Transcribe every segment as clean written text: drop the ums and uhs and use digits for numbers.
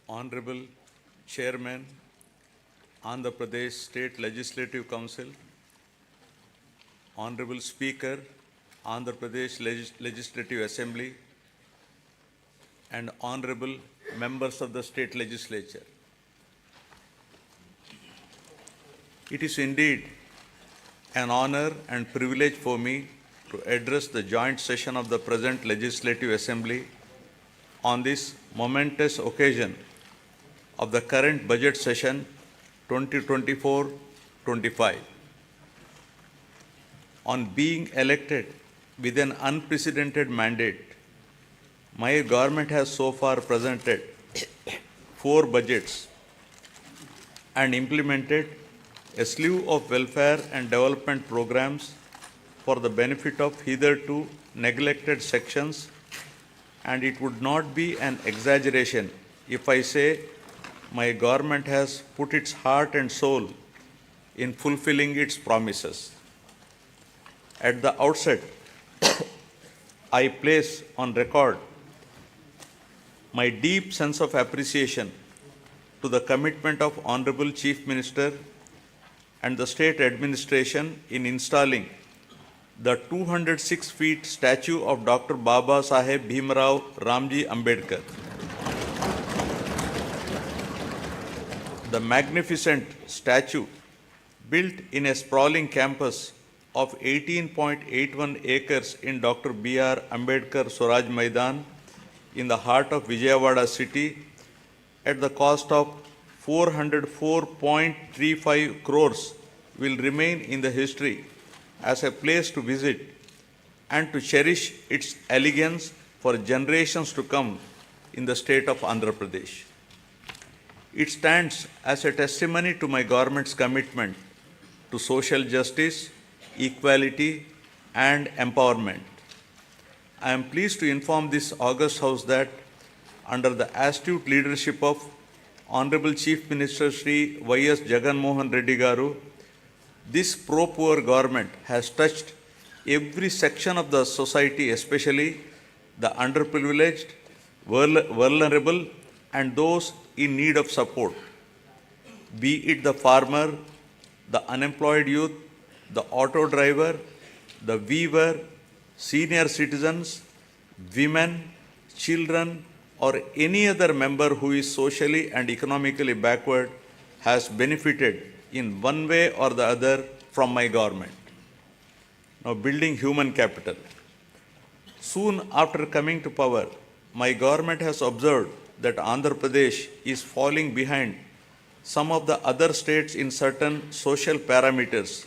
Honorable Chairman, Andhra Pradesh State Legislative Council, Honorable Speaker, Andhra Pradesh Legislative Assembly, and Honorable Members of the State Legislature. It is indeed an honor and privilege for me to address the joint session of the present Legislative Assembly on this momentous occasion of the current budget session 2024-25. On being elected with an unprecedented mandate, my government has so far presented 4 budgets and implemented a slew of welfare and development programs for the benefit of hitherto neglected sections, and it would not be an exaggeration if I say my government has put its heart and soul in fulfilling its promises. At the outset, I place on record my deep sense of appreciation to the commitment of Honorable Chief Minister and the state administration in installing the 206 feet statue of Dr. Baba Saheb Bhimrao Ramji Ambedkar. The magnificent statue, built in a sprawling campus of 18.81 acres in Dr. B.R. Ambedkar Swaraj Maidan in the heart of Vijayawada city, at the cost of 404.35 crores, will remain in the history as a place to visit and to cherish its elegance for generations to come in the state of Andhra Pradesh. It stands as a testimony to my government's commitment to social justice, equality, and empowerment. I am pleased to inform this august House that under the astute leadership of Honorable Chief Minister Shri Y.S. Jagan Mohan Reddy Garu, this pro-poor government has touched every section of the society, especially the underprivileged, vulnerable, and those in need of support, be it the farmer, the unemployed youth, the auto driver, the weaver, senior citizens, women, children, or any other member who is socially and economically backward has benefited in one way or the other from my government. Now, building human capital. Soon after coming to power, my government has observed that Andhra Pradesh is falling behind some of the other states in certain social parameters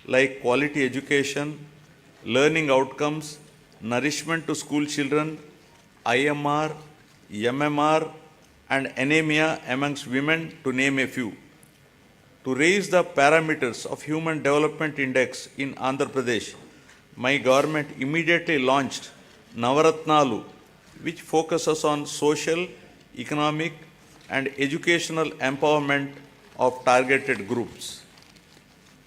like quality education, learning outcomes, nourishment to school children, IMR, MMR, and anemia amongst women, to name a few. To raise the parameters of Human Development Index in Andhra Pradesh, my government immediately launched Navaratnalu, which focuses on social, economic, and educational empowerment of targeted groups.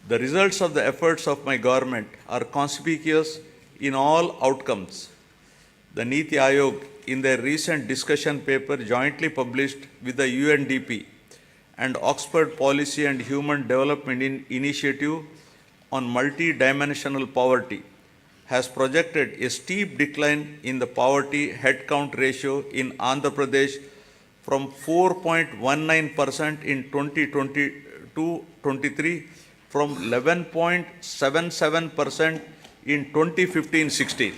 The results of the efforts of my government are conspicuous in all outcomes. The Niti Aayog, in their recent discussion paper jointly published with the UNDP and Oxford Policy and Human Development Initiative on multi-dimensional poverty, has projected a steep decline in the poverty headcount ratio in Andhra Pradesh from 4.19% in 2022-23 from 11.77% in 2015-16.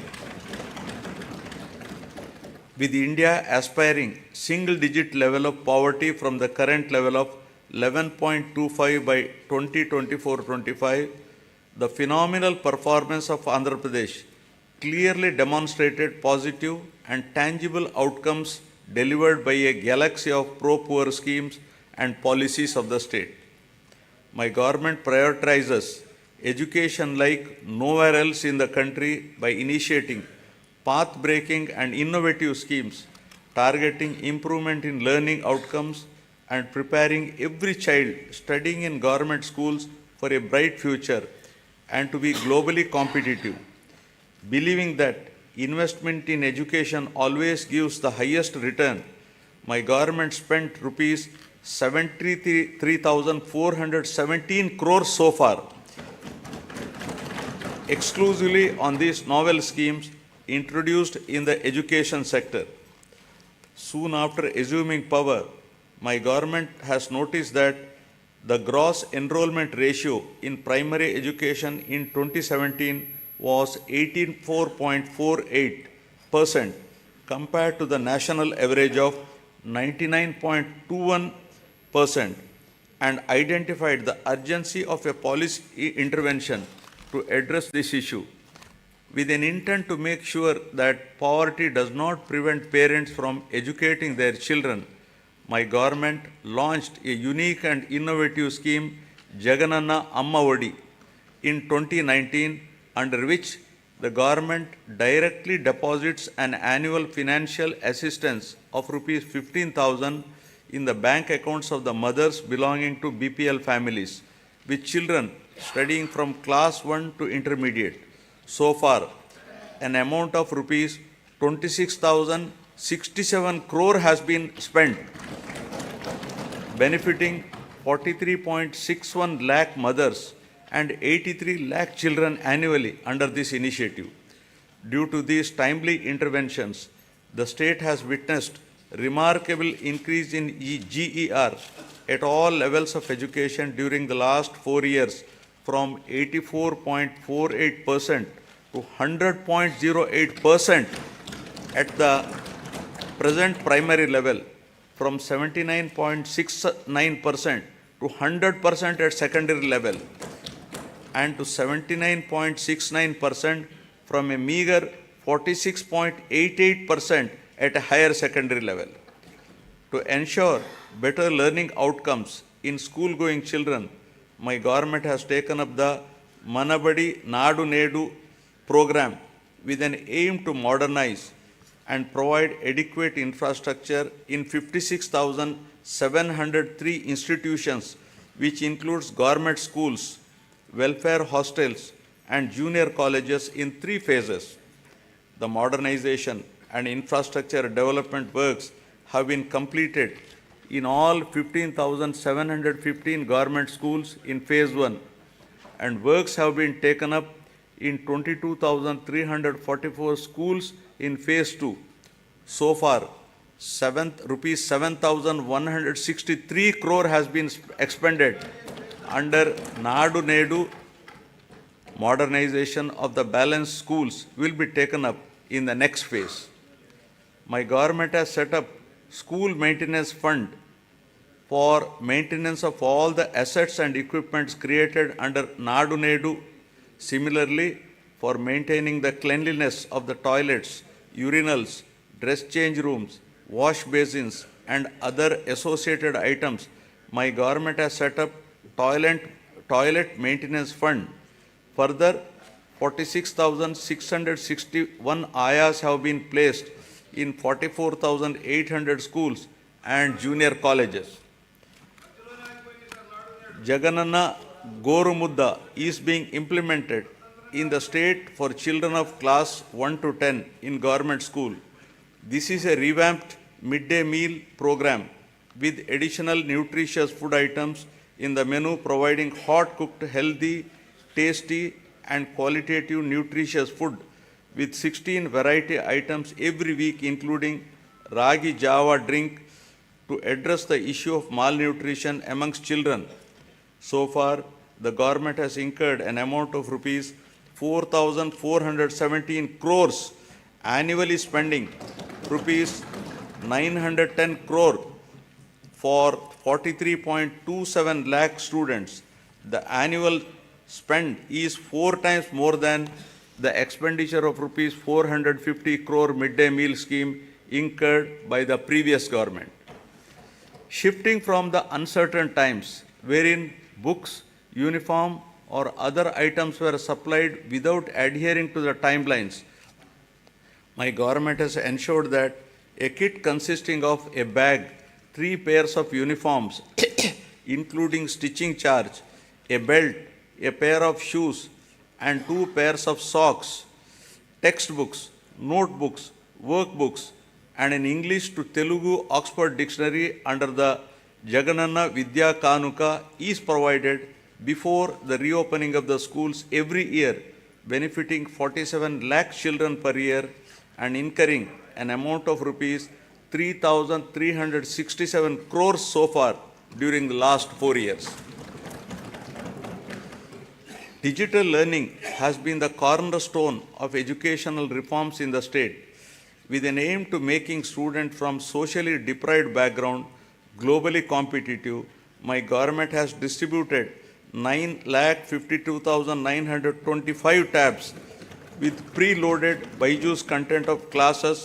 With India aspiring single-digit level of poverty from the current level of 11.25 by 2024-25, the phenomenal performance of Andhra Pradesh clearly demonstrated positive and tangible outcomes delivered by a galaxy of pro-poor schemes and policies of the state. My government prioritizes education like nowhere else in the country by initiating path-breaking and innovative schemes targeting improvement in learning outcomes and preparing every child studying in government schools for a bright future and to be globally competitive. Believing that investment in education always gives the highest return, my government spent rupees 73,417 crores so far, exclusively on these novel schemes introduced in the education sector. Soon after assuming power, my government has noticed that the gross enrollment ratio in primary education in 2017 was 84.48% compared to the national average of 99.21%, and identified the urgency of a policy intervention to address this issue. With an intent to make sure that poverty does not prevent parents from educating their children, my government launched a unique and innovative scheme, Jagananna Amma Odi, in 2019, under which the government directly deposits an annual financial assistance of rupees 15,000 in the bank accounts of the mothers belonging to BPL families with children studying from class 1 to intermediate. So far, an amount of rupees 26,067 crore has been spent, benefiting 43.61 lakh mothers and 83 lakh children annually under this initiative. Due to these timely interventions, the state has witnessed remarkable increase in GER at all levels of education during the last 4 years, from 84.48% to 100.08% at the present primary level, from 79.69% to 100% at secondary level, and to 79.69% from a meager 46.88% at a higher secondary level. To ensure better learning outcomes in school-going children, my government has taken up the Manabadi Nadu Nedu program with an aim to modernize and provide adequate infrastructure in 56,703 institutions, which includes government schools, welfare hostels, and junior colleges in 3 phases. The modernization and infrastructure development works have been completed in all 15,715 government schools in phase 1, and works have been taken up in 22,344 schools in phase 2. So far, rupees 7,163 crore has been expended under Nadu Nedu. Modernization of the balanced schools will be taken up in the next phase. My government has set up school maintenance fund for maintenance of all the assets and equipments created under Nadu Nedu. Similarly, for maintaining the cleanliness of the toilets, urinals, dress change rooms, wash basins, and other associated items, my government has set up toilet maintenance fund. Further, 46,661 ayas have been placed in 44,800 schools and junior colleges. Jagananna Gorumudda is being implemented in the state for children of class 1 to 10 in government school. This is a revamped midday meal program with additional nutritious food items in the menu, providing hot cooked, healthy, tasty, and qualitative nutritious food with 16 variety items every week, including Ragi Java drink, to address the issue of malnutrition amongst children. So far, the government has incurred an amount of rupees 4,417 crores, annually spending rupees 910 crore for 43.27 lakh students. The annual spend is 4 times more than the expenditure of rupees 450 crore midday meal scheme incurred by the previous government. Shifting from the uncertain times wherein books, uniform, or other items were supplied without adhering to the timelines, my government has ensured that a kit consisting of a bag, 3 pairs of uniforms, including stitching charge, a belt, a pair of shoes, and 2 pairs of socks, textbooks, notebooks, workbooks, and an English to Telugu Oxford Dictionary under the Jagananna Vidya Kanuka is provided before the reopening of the schools every year, benefiting 47 lakh children per year and incurring an amount of rupees 3,367 crores so far during the last 4 years. Digital learning has been the cornerstone of educational reforms in the state, with an aim to making students from socially deprived background globally competitive. My government has distributed 9,52,925 tabs with preloaded Byju's content of classes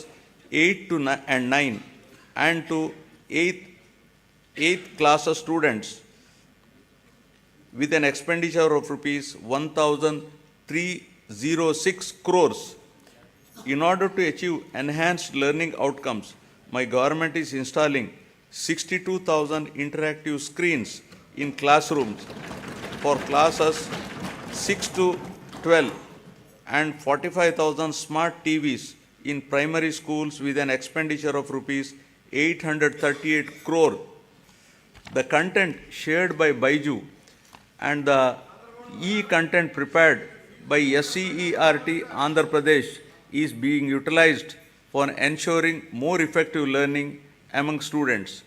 8 to 9 and to 8th class students with an expenditure of rupees 1,306 crores. In order to achieve enhanced learning outcomes, my government is installing 62,000 interactive screens in classrooms for classes 6 to 12 and 45,000 smart TVs in primary schools with an expenditure of rupees 838 crore. The content shared by Byju and the e-content prepared by SCERT Andhra Pradesh is being utilized for ensuring more effective learning among students.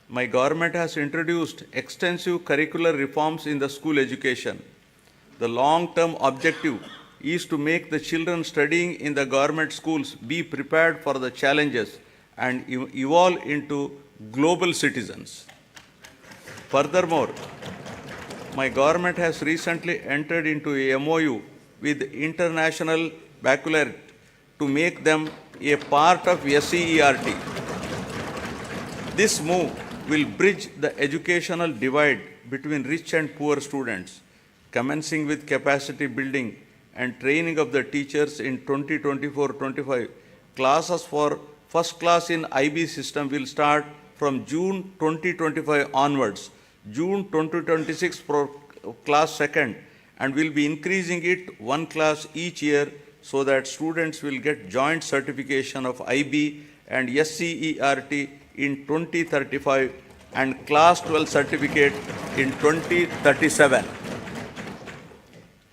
My government has introduced extensive curricular reforms in the school education. The long-term objective is to make the children studying in the government schools be prepared for the challenges and evolve into global citizens. Furthermore, my government has recently entered into a MOU with International Baccalaureate to make them a part of SCERT. This move will bridge the educational divide between rich and poor students, commencing with capacity building and training of the teachers in 2024-25. Classes for first class in IB system will start from June 2025 onwards, June 2026 for class second, and will be increasing it one class each year so that students will get joint certification of IB and SCERT in 2035 and class 12 certificate in 2037.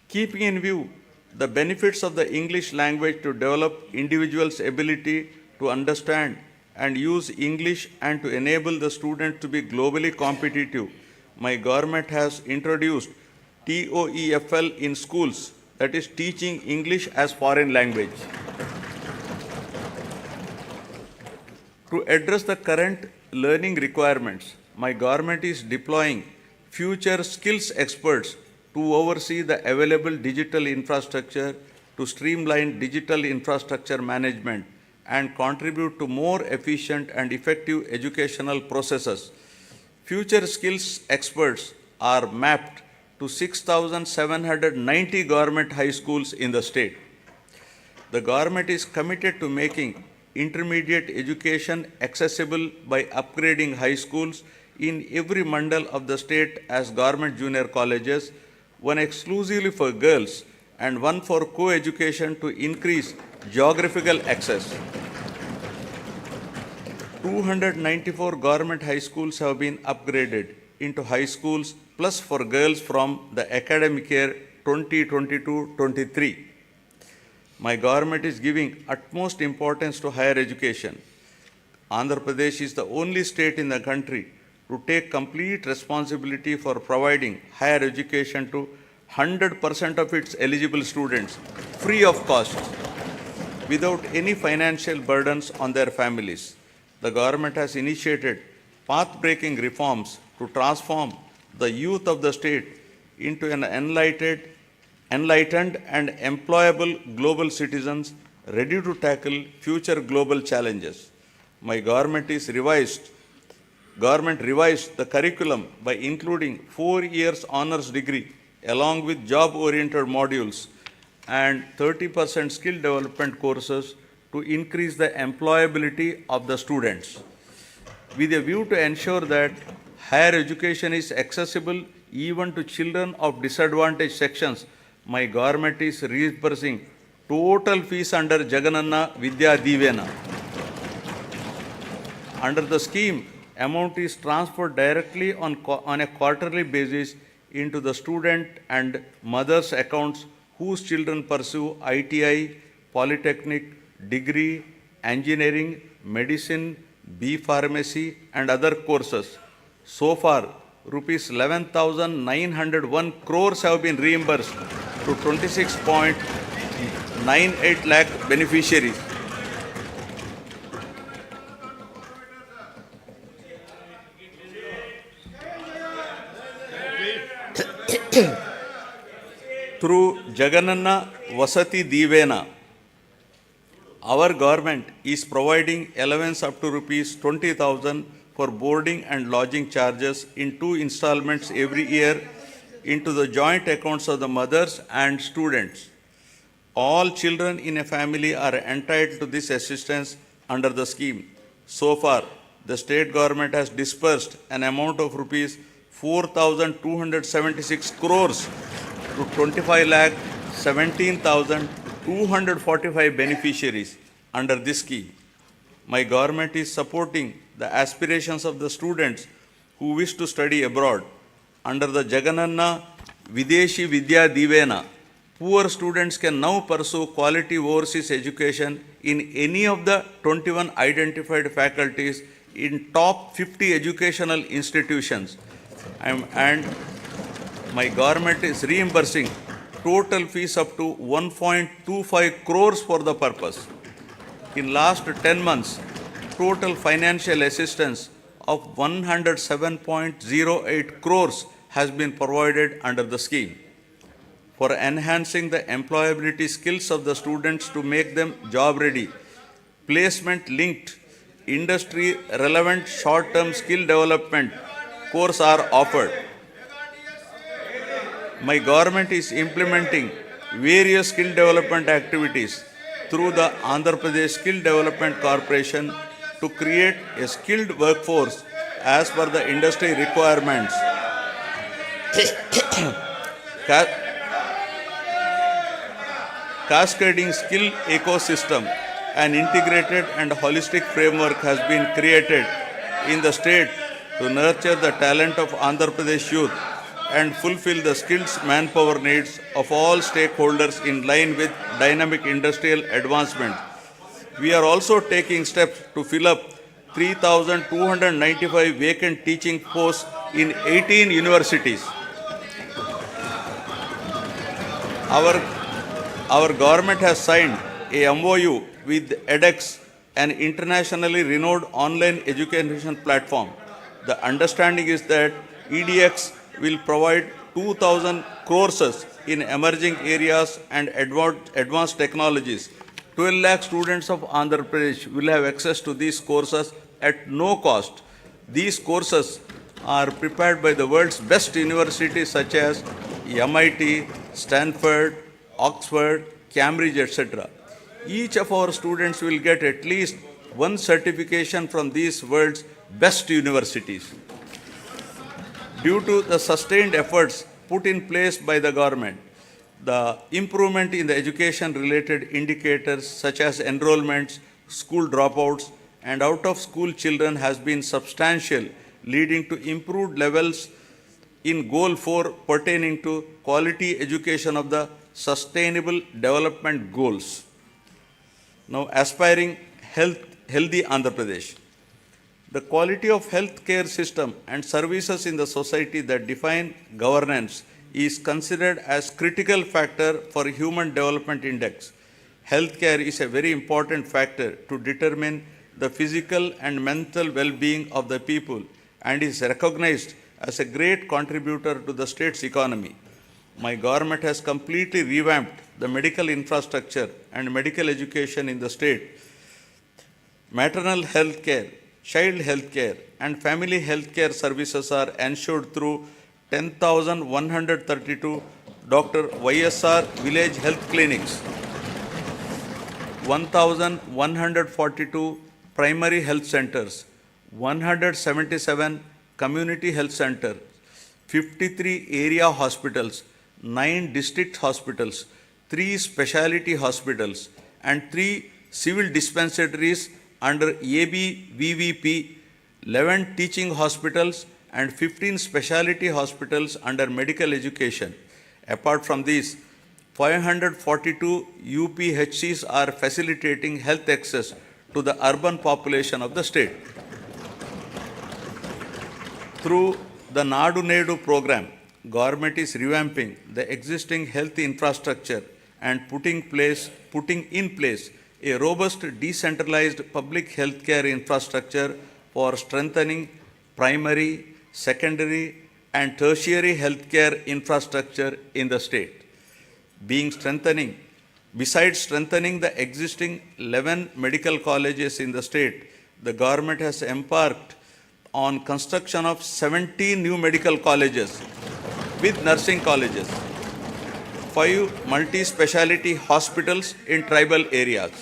Keeping in view the benefits of the English language to develop individuals' ability to understand and use English and to enable the student to be globally competitive, my government has introduced TOEFL in schools, that is teaching English as foreign language. To address the current learning requirements, my government is deploying future skills experts to oversee the available digital infrastructure to streamline digital infrastructure management and contribute to more efficient and effective educational processes. Future skills experts are mapped to 6,790 government high schools in the state. The government is committed to making intermediate education accessible by upgrading high schools in every mandal of the state as government junior colleges, one exclusively for girls and one for co-education to increase geographical access. 294 government high schools have been upgraded into high schools plus for girls from the academic year 2022-23. My government is giving utmost importance to higher education. Andhra Pradesh is the only state in the country to take complete responsibility for providing higher education to 100% of its eligible students free of cost, without any financial burdens on their families. The government has initiated path-breaking reforms to transform the youth of the state into an enlightened and employable global citizens ready to tackle future global challenges. My government revised the curriculum by including 4 years honors degree along with job-oriented modules and 30% skill development courses to increase the employability of the students. With a view to ensure that higher education is accessible even to children of disadvantaged sections, my government is reimbursing total fees under Jagananna Vidya Divena. Under the scheme, amount is transferred directly on a quarterly basis into the student and mother's accounts whose children pursue ITI, polytechnic, degree, engineering, medicine, B pharmacy and other courses. So far, rupees 11,901 crores have been reimbursed to 26.98 lakh beneficiaries. Through Jagananna Vasati Divena, our government is providing allowance up to rupees 20,000 for boarding and lodging charges in 2 installments every year into the joint accounts of the mothers and students. All children in a family are entitled to this assistance under the scheme. So far, the state government has disbursed an amount of rupees 4,276 crores to 25,17,245 beneficiaries under this scheme. My government is supporting the aspirations of the students who wish to study abroad. Under the Jagananna Videshi Vidya Divena, poor students can now pursue quality overseas education in any of the 21 identified faculties in top 50 educational institutions. And my government is reimbursing total fees up to 1.25 crores for the purpose. In last 10 months, total financial assistance of 107.08 crores has been provided under the scheme. For enhancing the employability skills of the students to make them job ready, placement linked, industry relevant short-term skill development courses are offered. My government is implementing various skill development activities through the Andhra Pradesh Skill Development Corporation to create a skilled workforce as per the industry requirements. Cascading skill ecosystem, an integrated and holistic framework has been created in the state to nurture the talent of Andhra Pradesh youth and fulfill the skills manpower needs of all stakeholders in line with dynamic industrial advancement. We are also taking steps to fill up 3,295 vacant teaching posts in 18 universities. Our government has signed a MOU with edX, an internationally renowned online education platform. The understanding is that EDX will provide 2,000 courses in emerging areas and advanced technologies. 12 lakh students of Andhra Pradesh will have access to these courses at no cost. These courses are prepared by the world's best universities such as MIT, Stanford, Oxford, Cambridge, etc. Each of our students will get at least one certification from these world's best universities. Due to the sustained efforts put in place by the government, the improvement in the education-related indicators such as enrollments, school dropouts, and out-of-school children has been substantial, leading to improved levels in Goal 4 pertaining to quality education of the Sustainable Development Goals. Now, aspiring healthy Andhra Pradesh. The quality of healthcare system and services in the society that define governance is considered as critical factor for Human Development Index. Healthcare is a very important factor to determine the physical and mental well-being of the people and is recognized as a great contributor to the state's economy. My government has completely revamped the medical infrastructure and medical education in the state. Maternal health care, child health care, and family health care services are ensured through 10,132 Dr. YSR village health clinics, 1,142 primary health centers, 177 community health centers, 53 area hospitals, 9 district hospitals, 3 specialty hospitals, and 3 civil dispensaries under ABVVP, 11 teaching hospitals and 15 specialty hospitals under medical education. Apart from these, 542 UPHCs are facilitating health access to the urban population of the state. Through the Nadu Nedu program, government is revamping the existing health infrastructure and putting in place a robust decentralized public healthcare infrastructure for strengthening primary, secondary and tertiary healthcare infrastructure in the state. Besides strengthening the existing 11 medical colleges in the state, the government has embarked on construction of 17 new medical colleges with nursing colleges, 5 multi-speciality hospitals in tribal areas.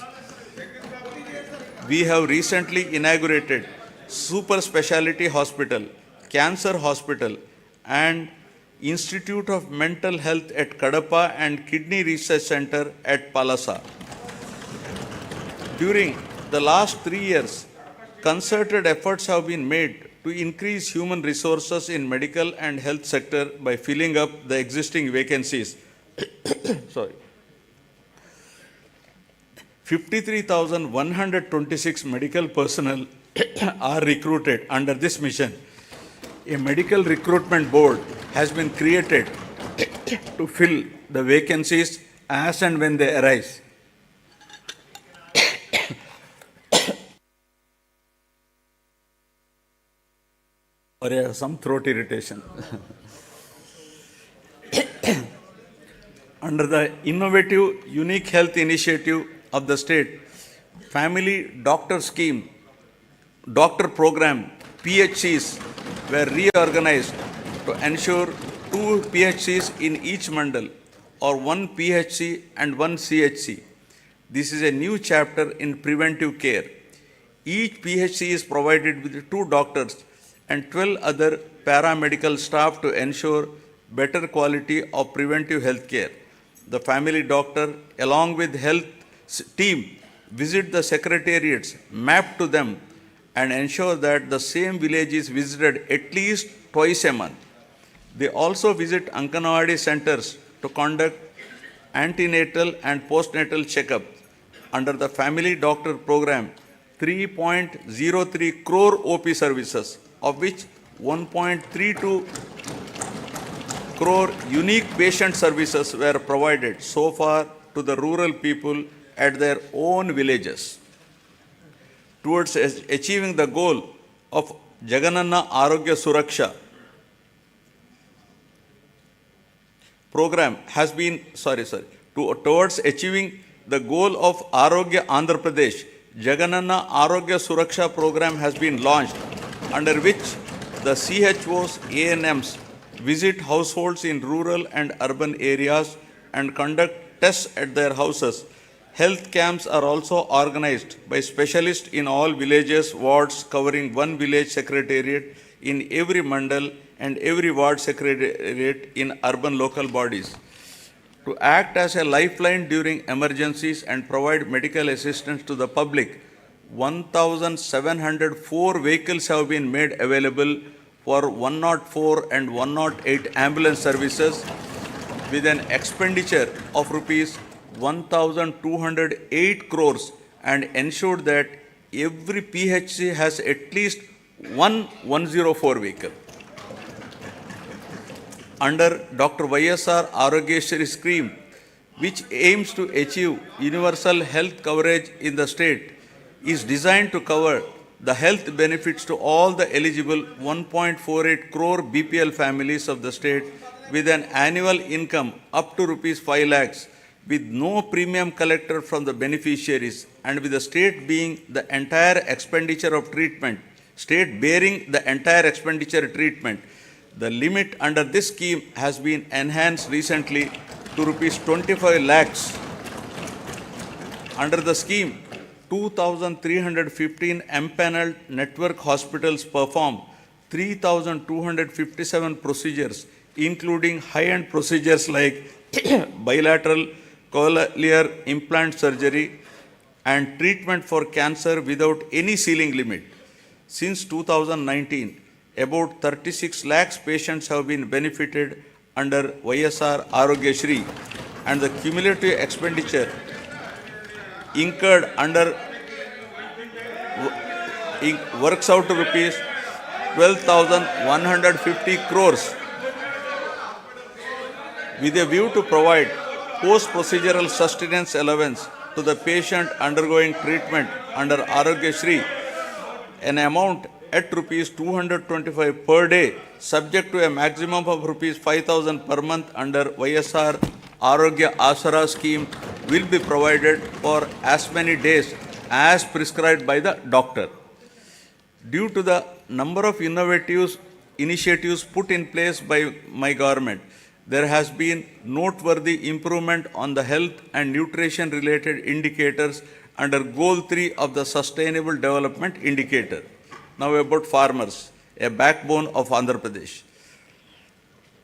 We have recently inaugurated super speciality hospital, cancer hospital and Institute of Mental Health at Kadapa and Kidney Research Center at Palasa. During the last 3 years, concerted efforts have been made to increase human resources in medical and health sector by filling up the existing vacancies. 53,126 medical personnel are recruited under this mission. A medical recruitment board has been created to fill the vacancies as and when they arise. Or some throat irritation. Under the innovative unique health initiative of the state, family doctor scheme, doctor program, PHCs were reorganized to ensure 2 PHCs in each mandal or 1 PHC and 1 CHC. This is a new chapter in preventive care. Each PHC is provided with 2 doctors and 12 other paramedical staff to ensure better quality of preventive health care. The family doctor, along with health team, visit the secretariats, map to them, and ensure that the same village is visited at least twice a month. They also visit Anganwadi centers to conduct antenatal and postnatal checkups. Under the family doctor program, 3.03 crore OP services, of which 1.32 crore unique patient services were provided so far to the rural people at their own villages. Towards achieving the goal of Jagananna Arogya Suraksha program has been, towards achieving the goal of Arogya Andhra Pradesh, Jagananna Arogya Suraksha program has been launched, under which the CHOs, ANMs visit households in rural and urban areas and conduct tests at their houses. Health camps are also organized by specialists in all villages, wards, covering 1 village secretariat in every mandal and every ward secretariat in urban local bodies. To act as a lifeline during emergencies and provide medical assistance to the public, 1,704 vehicles have been made available for 104 and 108 ambulance services with an expenditure of rupees 1,208 crores and ensured that every PHC has at least one 104 vehicle. Under Dr. YSR Arogyeshri scheme, which aims to achieve universal health coverage in the state, is designed to cover the health benefits to all the eligible 1.48 crore BPL families of the state with an annual income up to rupees 5 lakhs, with no premium collected from the beneficiaries and with the state being the entire expenditure of treatment, state bearing the entire expenditure treatment. The limit under this scheme has been enhanced recently to rupees 25 lakhs. Under the scheme, 2,315 empaneled network hospitals perform 3,257 procedures, including high-end procedures like bilateral cochlear implant surgery and treatment for cancer without any ceiling limit. Since 2019, about 36 lakhs patients have been benefited under YSR Arogya Shri, and the cumulative expenditure incurred under works out to rupees 12,150 crores, with a view to provide post-procedural sustenance allowance to the patient undergoing treatment under Arogya Shri, an amount at rupees 225 per day, subject to a maximum of rupees 5,000 per month under YSR Arogya Asara scheme, will be provided for as many days as prescribed by the doctor. Due to the number of innovative initiatives put in place by my government, there has been noteworthy improvement on the health and nutrition related indicators under Goal 3 of the Sustainable Development Indicator. Now about farmers, a backbone of Andhra Pradesh.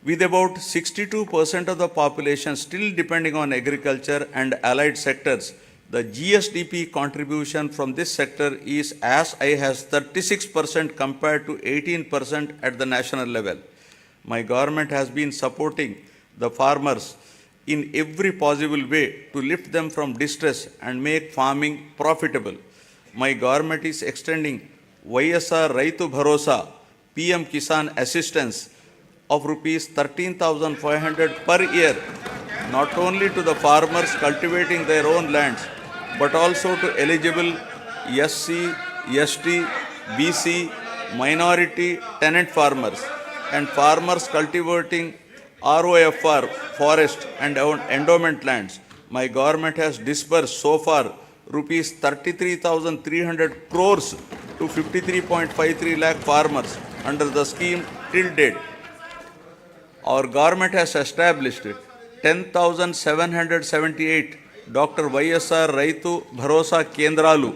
With about 62% of the population still depending on agriculture and allied sectors, the GSDP contribution from this sector is as high as 36% compared to 18% at the national level. My government has been supporting the farmers in every possible way to lift them from distress and make farming profitable. My government is extending YSR Raitu Bharosa PM Kisan assistance of rupees 13,500 per year, not only to the farmers cultivating their own lands, but also to eligible SC, ST, BC, minority tenant farmers and farmers cultivating ROFR, forest and endowment lands. My government has disbursed so far rupees 33,300 crores to 53.53 lakh farmers under the scheme till date. Our government has established 10,778 Dr. YSR Raitu Bharosa Kendralu,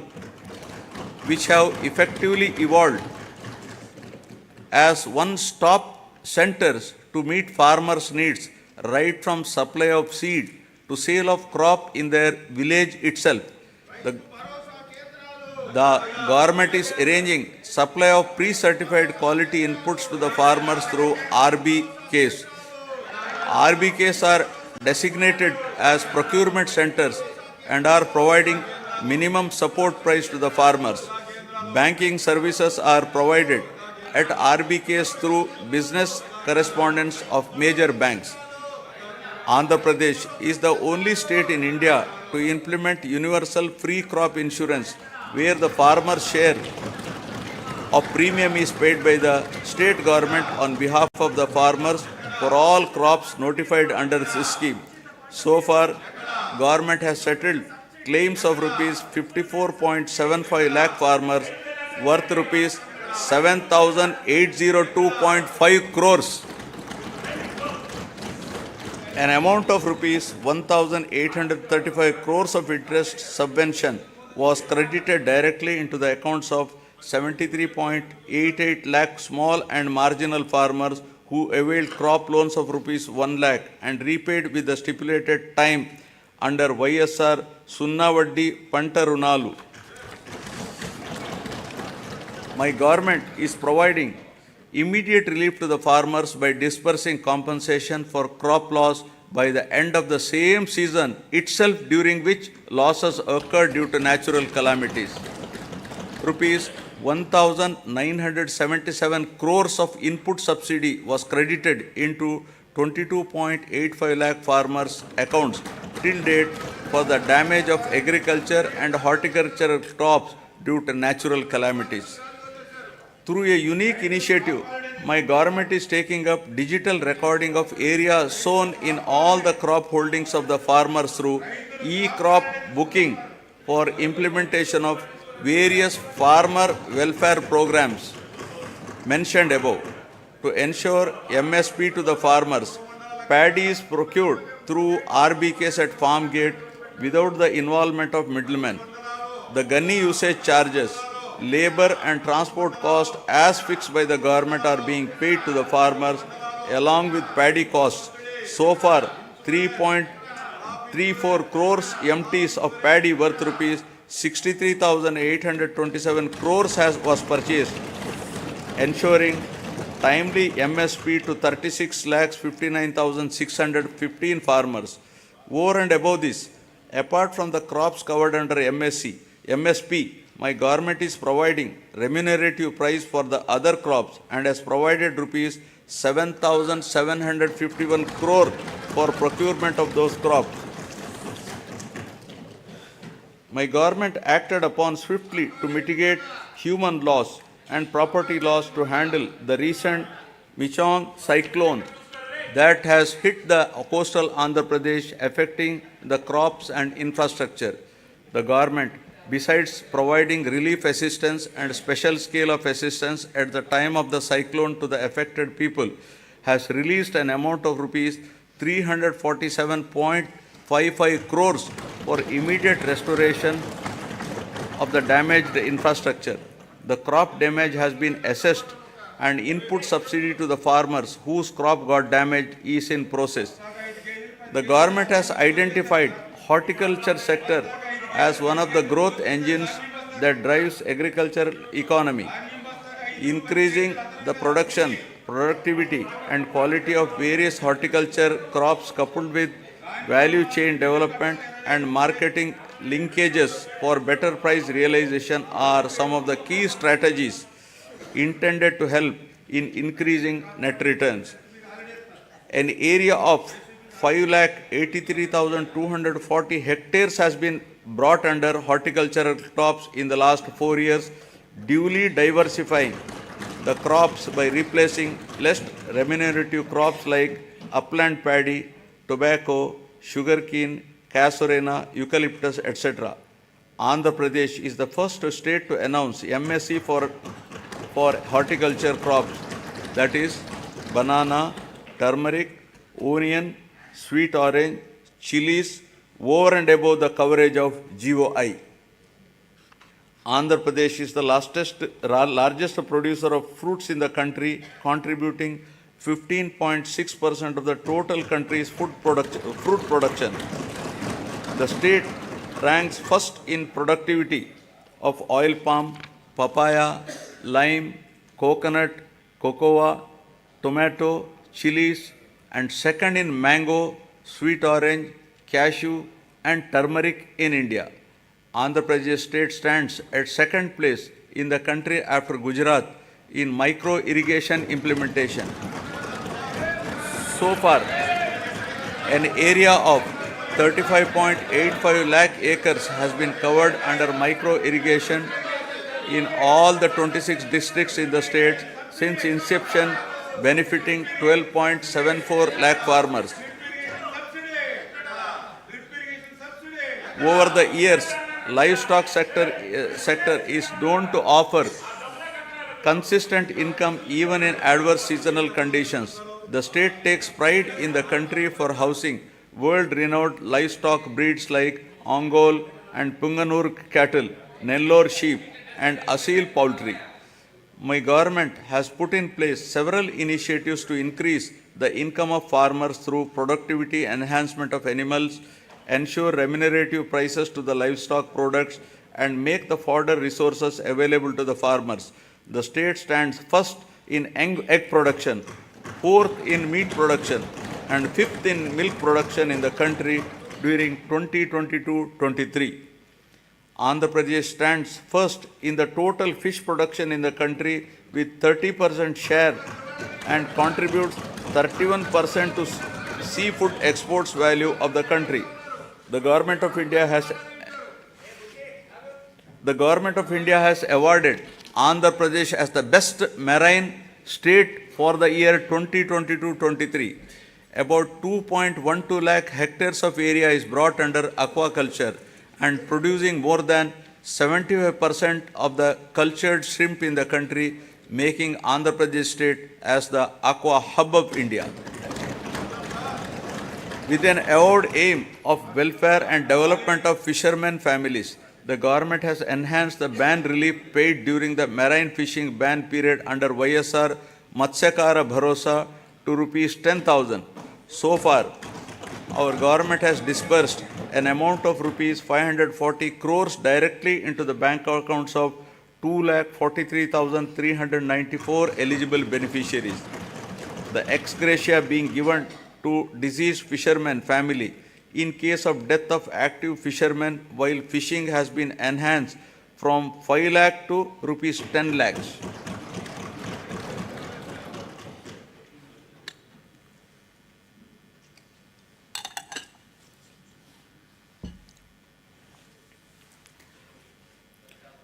which have effectively evolved as one-stop centers to meet farmers' needs, right from supply of seed to sale of crop in their village itself. The government is arranging supply of pre-certified quality inputs to the farmers through RBKs. RBKs are designated as procurement centers and are providing minimum support price to the farmers. Banking services are provided at RBKs through business correspondents of major banks. Andhra Pradesh is the only state in India to implement universal free crop insurance, where the farmer's share of premium is paid by the state government on behalf of the farmers for all crops notified under this scheme. So far, government has settled claims of rupees 54.75 lakh farmers worth rupees 7,802.5 crores. An amount of rupees 1,835 crores of interest subvention was credited directly into the accounts of 73.88 lakh small and marginal farmers who availed crop loans of rupees 1 lakh and repaid with the stipulated time under YSR Sunnavaddi Panta Runalu. My government is providing immediate relief to the farmers by disbursing compensation for crop loss by the end of the same season itself, during which losses occurred due to natural calamities. Rupees 1,977 crores of input subsidy was credited into 22.85 lakh farmers' accounts till date for the damage of agriculture and horticultural crops due to natural calamities. Through a unique initiative, my government is taking up digital recording of area sown in all the crop holdings of the farmers through e-crop booking for implementation of various farmer welfare programs mentioned above. To ensure MSP to the farmers, paddy is procured through RBKs at farm gate without the involvement of middlemen. The gunny usage charges, labor and transport cost as fixed by the government are being paid to the farmers along with paddy costs. So far, 3.34 crores MTs of paddy worth rupees 63,827 crores was purchased, ensuring timely MSP to 36,59,615 farmers. Over and above this, apart from the crops covered under MSP, my government is providing remunerative price for the other crops and has provided rupees 7,751 crore for procurement of those crops. My government acted upon swiftly to mitigate human loss and property loss to handle the recent Michong cyclone that has hit the coastal Andhra Pradesh, affecting the crops and infrastructure. The government, besides providing relief assistance and special scale of assistance at the time of the cyclone to the affected people, has released an amount of rupees 347.55 crores for immediate restoration of the damaged infrastructure. The crop damage has been assessed and input subsidy to the farmers whose crop got damaged is in process. The government has identified horticulture sector as one of the growth engines that drives agricultural economy, increasing the production, productivity and quality of various horticulture crops coupled with value chain development and marketing linkages for better price realization are some of the key strategies intended to help in increasing net returns. An area of 5,83,240 hectares has been brought under horticultural crops in the last 4 years, duly diversifying the crops by replacing less remunerative crops like upland paddy, tobacco, sugarcane, casorena, eucalyptus, etc. Andhra Pradesh is the first state to announce MSc for horticulture crops, that is banana, turmeric, onion, sweet orange, chilies, over and above the coverage of GOI. Andhra Pradesh is the largest producer of fruits in the country, contributing 15.6% of the total country's fruit production. The state ranks first in productivity of oil palm, papaya, lime, coconut, cocoa, tomato, chilies, and second in mango, sweet orange, cashew, and turmeric in India. Andhra Pradesh state stands at second place in the country after Gujarat in micro irrigation implementation. So far, an area of 35.85 lakh acres has been covered under micro irrigation in all the 26 districts in the state since inception, benefiting 12.74 lakh farmers. Over the years, livestock sector is known to offer consistent income even in adverse seasonal conditions. The state takes pride in the country for housing world-renowned livestock breeds like Ongole and Punganur cattle, Nellore sheep, and Asil poultry. My government has put in place several initiatives to increase the income of farmers through productivity enhancement of animals, ensure remunerative prices to the livestock products, and make the fodder resources available to the farmers. The state stands first in egg production, fourth in meat production, and fifth in milk production in the country during 2022-23. Andhra Pradesh stands first in the total fish production in the country with 30% share and contributes 31% to seafood exports value of the country. The Government of India has awarded Andhra Pradesh as the best marine state for the year 2022-23. About 2.12 lakh hectares of area is brought under aquaculture and producing more than 75% of the cultured shrimp in the country, making Andhra Pradesh state as the aqua hub of India. With an avowed aim of welfare and development of fishermen families, the government has enhanced the ban relief paid during the marine fishing ban period under YSR Matsyakara Bharosa to rupees 10,000. So far, our government has disbursed an amount of rupees 540 crores directly into the bank accounts of 2,43,394 eligible beneficiaries. The ex gratia being given to deceased fisherman family in case of death of active fishermen while fishing has been enhanced from 5 lakh to rupees 10 lakhs.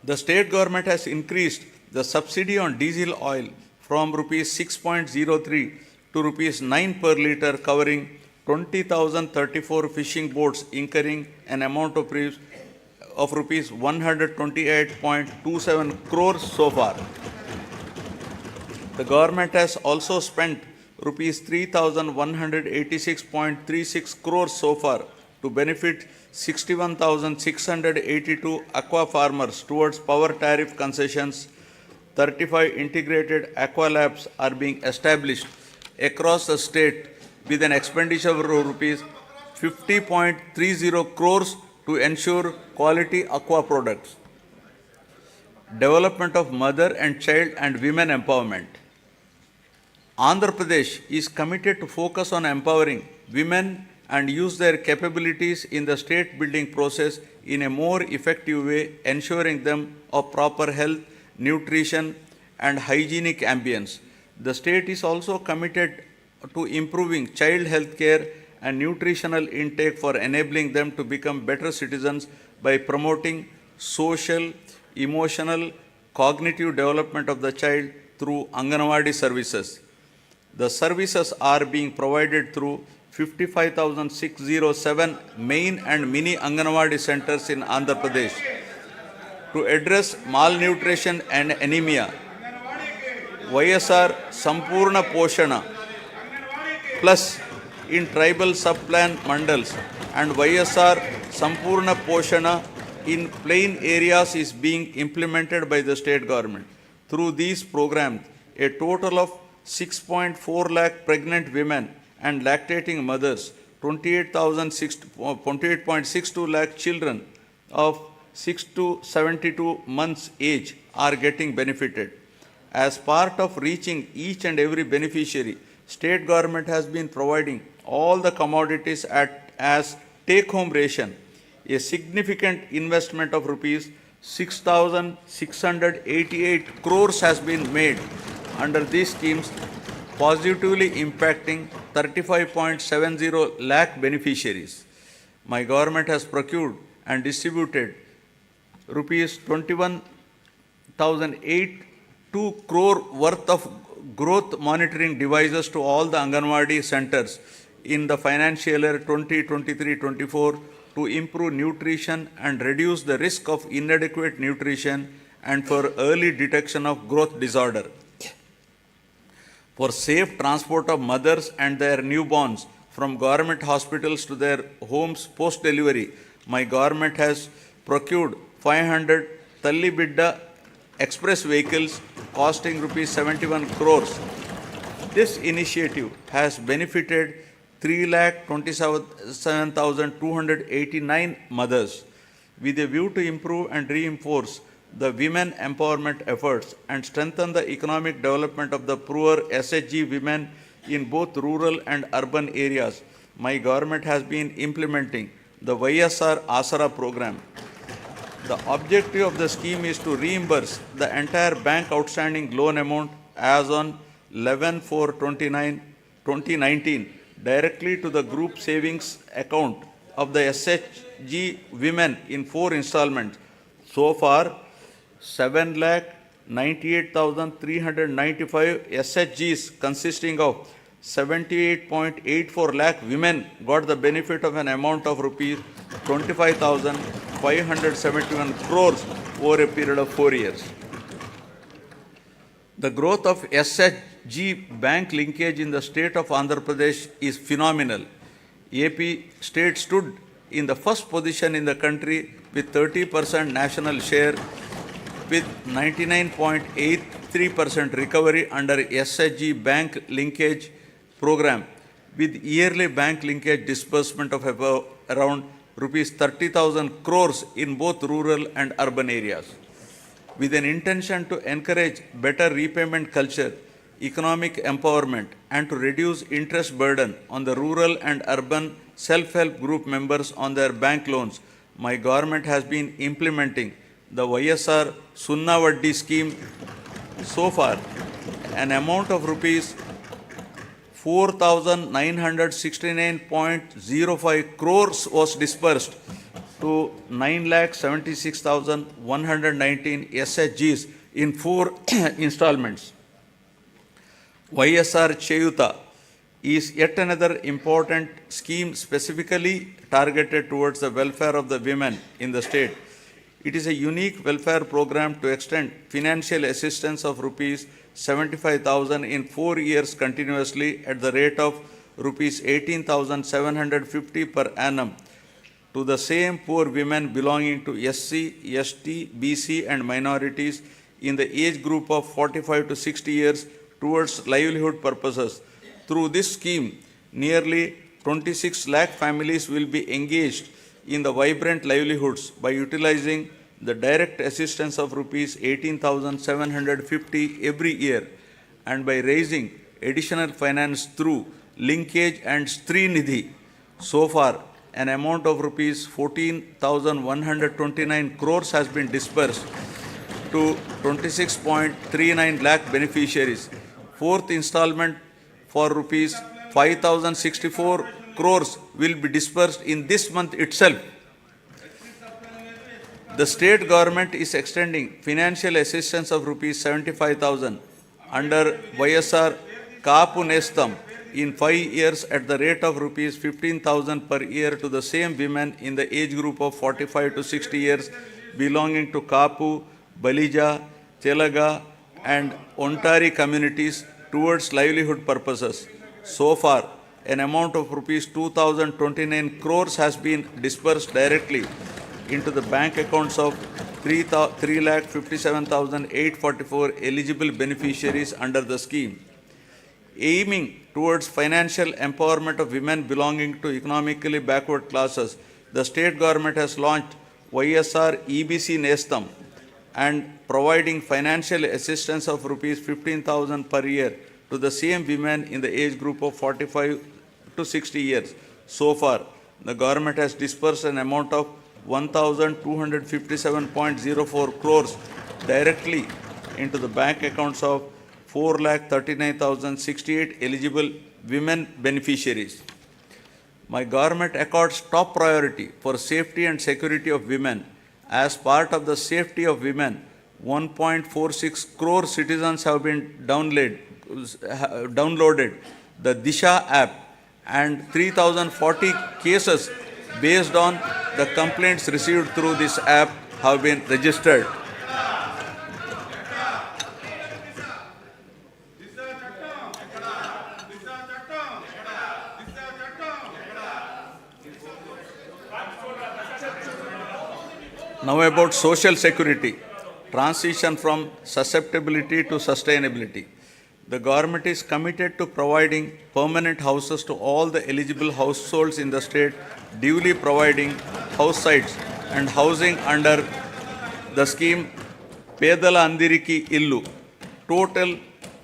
The state government has increased the subsidy on diesel oil from rupees 6.03 to rupees 9 per litre, covering 20,034 fishing boats incurring an amount of rupees 128.27 crores so far. The government has also spent rupees 3,186.36 crores so far to benefit 61,682 aqua farmers towards power tariff concessions. 35 integrated aqua labs are being established across the state with an expenditure of rupees 50.30 crores to ensure quality aqua products. Development of mother and child and women empowerment. Andhra Pradesh is committed to focus on empowering women and use their capabilities in the state building process in a more effective way, ensuring them of proper health, nutrition, and hygienic ambience. The state is also committed to improving child health care and nutritional intake for enabling them to become better citizens by promoting social, emotional, cognitive development of the child through Anganwadi services. The services are being provided through 55,607 main and mini Anganwadi centers in Andhra Pradesh. To address malnutrition and anemia, YSR Sampurna Poshana Plus in tribal sub-plan mandals and YSR Sampurna Poshana in plain areas is being implemented by the state government. Through these programs, a total of 6.4 lakh pregnant women and lactating mothers, 28.62 lakh children of 6 to 72 months age are getting benefited. As part of reaching each and every beneficiary, state government has been providing all the commodities as take-home ration. A significant investment of rupees 6,688 crores has been made under these schemes, positively impacting 35.70 lakh beneficiaries. My government has procured and distributed rupees 21,082 crore worth of growth monitoring devices to all the Anganwadi centers in the financial year 2023-24 to improve nutrition and reduce the risk of inadequate nutrition and for early detection of growth disorder. For safe transport of mothers and their newborns from government hospitals to their homes post-delivery, my government has procured 500 Talli Bidda express vehicles costing rupees 71 crores. This initiative has benefited 3,27,289 mothers with a view to improve and reinforce the women empowerment efforts and strengthen the economic development of the poor SHG women in both rural and urban areas. My government has been implementing the YSR Asara program. The objective of the scheme is to reimburse the entire bank outstanding loan amount as on 11/4/2019 directly to the group savings account of the SHG women in 4 installments. So far, 7,98,395 SHGs consisting of 78.84 lakh women got the benefit of an amount of rupees 25,571 crores over a period of 4 years. The growth of SHG bank linkage in the state of Andhra Pradesh is phenomenal. AP state stood in the first position in the country with 30% national share with 99.83% recovery under SHG bank linkage program. with yearly bank linkage disbursement of about around rupees 30,000 crores in both rural and urban areas. With an intention to encourage better repayment culture, economic empowerment, and to reduce interest burden on the rural and urban self-help group members on their bank loans, my government has been implementing the YSR Sunna Vaddi scheme. So far, an amount of rupees 4,969.05 crores was disbursed to 9,76,119 SHGs in 4 installments. YSR Cheyuta is yet another important scheme specifically targeted towards the welfare of the women in the state. It is a unique welfare program to extend financial assistance of rupees 75,000 in 4 years continuously at the rate of rupees 18,750 per annum to the same poor women belonging to SC, ST, BC and minorities in the age group of 45 to 60 years towards livelihood purposes. Through this scheme, nearly 26 lakh families will be engaged in the vibrant livelihoods by utilizing the direct assistance of rupees 18,750 every year and by raising additional finance through linkage and Stri Nidhi. So far, an amount of rupees 14,129 crores has been disbursed to 26.39 lakh beneficiaries. Fourth installment for rupees 5,064 crores will be disbursed in this month itself. The state government is extending financial assistance of rupees 75,000 under YSR Kapu Nestam in 5 years at the rate of rupees 15,000 per year to the same women in the age group of 45 to 60 years belonging to Kapu, Balija, Telaga and Ontari communities towards livelihood purposes. So far, an amount of rupees 2,029 crores has been disbursed directly into the bank accounts of 3,57,844 eligible beneficiaries under the scheme. Aiming towards financial empowerment of women belonging to economically backward classes, the state government has launched YSR EBC Nestam and providing financial assistance of rupees 15,000 per year to the same women in the age group of 45 to 60 years. So far, the government has disbursed an amount of 1,257.04 crores directly into the bank accounts of 4,39,068 eligible women beneficiaries. My government accords top priority for safety and security of women. As part of the safety of women, 1.46 crore citizens have been downloaded the Disha app and 3,040 cases based on the complaints received through this app have been registered. Now about social security, transition from susceptibility to sustainability. The government is committed to providing permanent houses to all the eligible households in the state, duly providing house sites and housing under the scheme Pedala Andiriki Illu. Total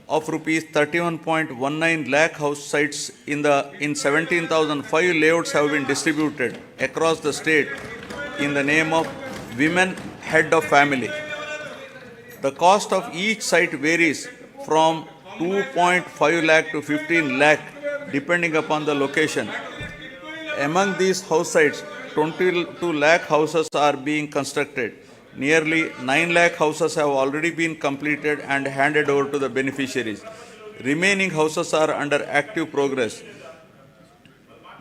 of rupees 31.19 lakh house sites in 17,005 layouts have been distributed across the state in the name of Women Head of Family. The cost of each site varies from 2.5 lakh to 15 lakh depending upon the location. Among these house sites, 22 lakh houses are being constructed. Nearly 9 lakh houses have already been completed and handed over to the beneficiaries. Remaining houses are under active progress.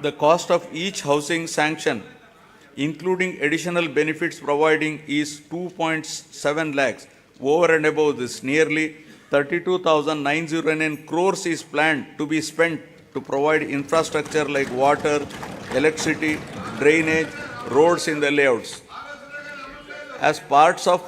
The cost of each housing sanction, including additional benefits providing, is 2.7 lakhs. Over and above this, nearly 32,909 crores is planned to be spent to provide infrastructure like water, electricity, drainage, roads in the layouts. As part of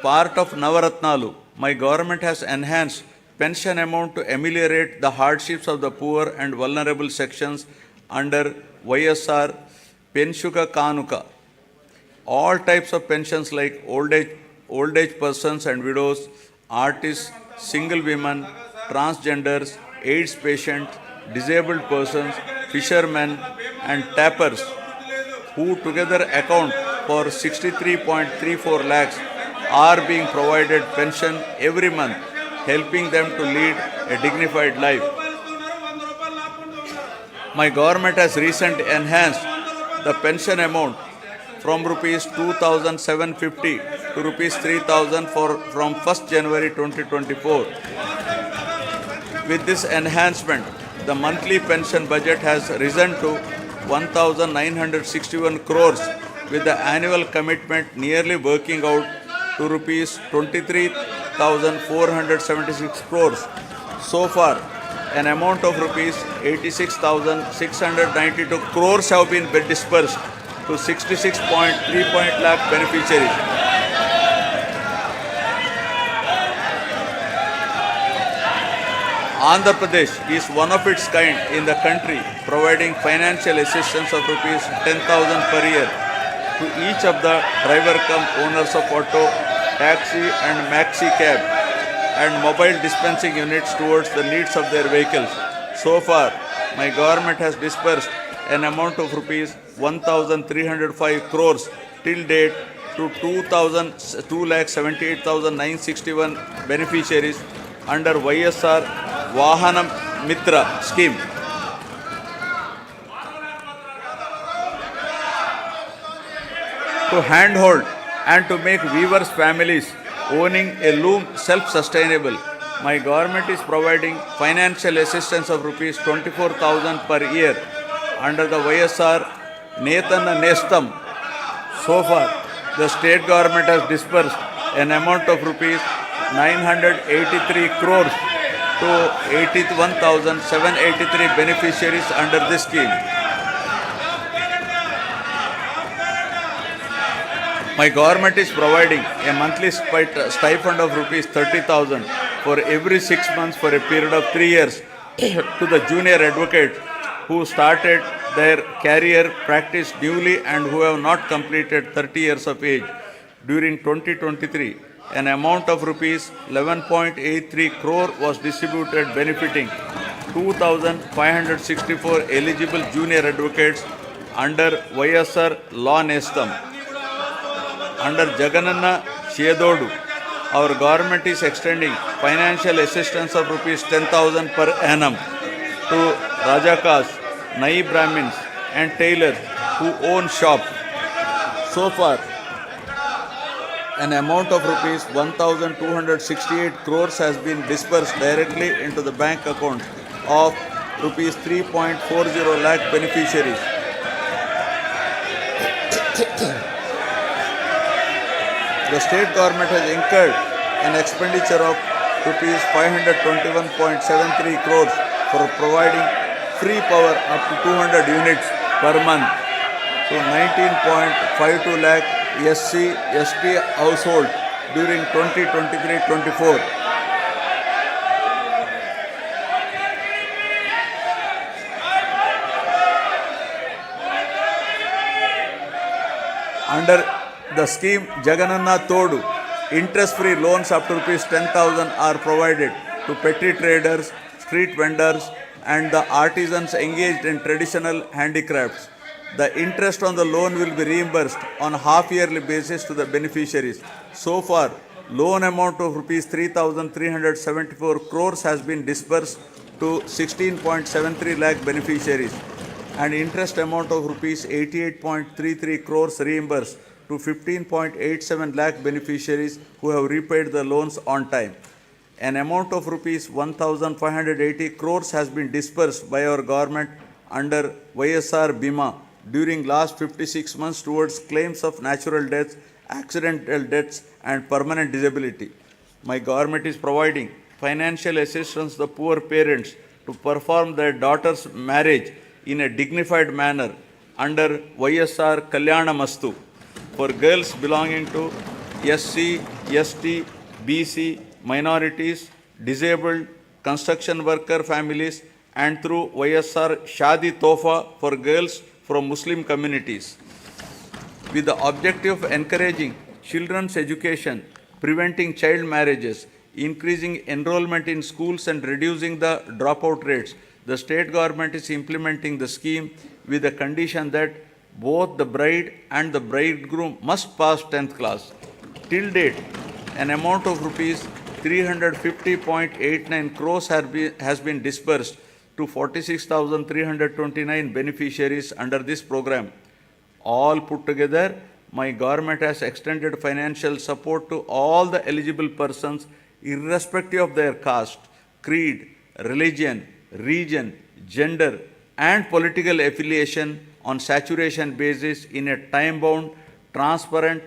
Navaratnalu, my government has enhanced pension amount to ameliorate the hardships of the poor and vulnerable sections under YSR Penshuka Kanuka. All types of pensions like old age persons and widows, artists, single women, transgenders, AIDS patients, disabled persons, fishermen, and tappers, who together account for 63.34 lakhs, are being provided pension every month, helping them to lead a dignified life. My government has recently enhanced the pension amount from rupees 2,750 to rupees 3,000 from 1st January 2024. With this enhancement, the monthly pension budget has risen to 1,961 crores, with the annual commitment nearly working out to rupees 23,476 crores. So far, an amount of rupees 86,692 crores have been dispersed to 66.3 lakh beneficiaries. Andhra Pradesh is one of its kind in the country, providing financial assistance of rupees 10,000 per year to each of the driver cum owners of auto, taxi and maxi cab and mobile dispensing units towards the needs of their vehicles. So far, my government has disbursed an amount of rupees 1,305 crores till date to 2,78,961 beneficiaries under YSR Vahana Mitra scheme. To handhold and to make weavers' families owning a loom self-sustainable, my government is providing financial assistance of rupees 24,000 per year under the YSR Netana Nestam. So far, the state government has disbursed an amount of rupees 983 crores to 81,783 beneficiaries under this scheme. My government is providing a monthly stipend of rupees 30,000 for every 6 months for a period of 3 years to the junior advocates who started their career practice newly and who have not completed 30 years of age. During 2023, an amount of rupees 11.83 crore was distributed, benefiting 2,564 eligible junior advocates under YSR Law Nestam. Under Jagananna Shedodu, our government is extending financial assistance of rupees 10,000 per annum to Rajakas, Nai Brahmins and tailors who own shops. So far, an amount of rupees 1,268 crores has been disbursed directly into the bank account of rupees 3.40 lakh beneficiaries. The state government has incurred an expenditure of rupees 521.73 crores for providing free power up to 200 units per month to 19.52 lakh SC/ST households during 2023-24. Under the scheme Jagananna Todu, interest-free loans up to rupees 10,000 are provided to petty traders, street vendors and the artisans engaged in traditional handicrafts. The interest on the loan will be reimbursed on a half-yearly basis to the beneficiaries. So far, loan amount of rupees 3,374 crores has been disbursed to 16.73 lakh beneficiaries, and interest amount of rupees 88.33 crores reimbursed to 15.87 lakh beneficiaries who have repaid the loans on time. An amount of rupees 1,580 crores has been disbursed by our government under YSR Bima during last 56 months towards claims of natural deaths, accidental deaths and permanent disability. My government is providing financial assistance to the poor parents to perform their daughter's marriage in a dignified manner under YSR Kalyana Mastu for girls belonging to SC, ST, BC, minorities, disabled, construction worker families, and through YSR Shadi Tofa for girls from Muslim communities, with the objective of encouraging children's education, preventing child marriages, increasing enrollment in schools and reducing the dropout rates. The state government is implementing the scheme with the condition that both the bride and the bridegroom must pass 10th class. Till date, an amount of rupees 350.89 crores has been disbursed to 46,329 beneficiaries under this program. All put together, my government has extended financial support to all the eligible persons, irrespective of their caste, creed, religion, region, gender, and political affiliation on saturation basis in a time-bound, transparent,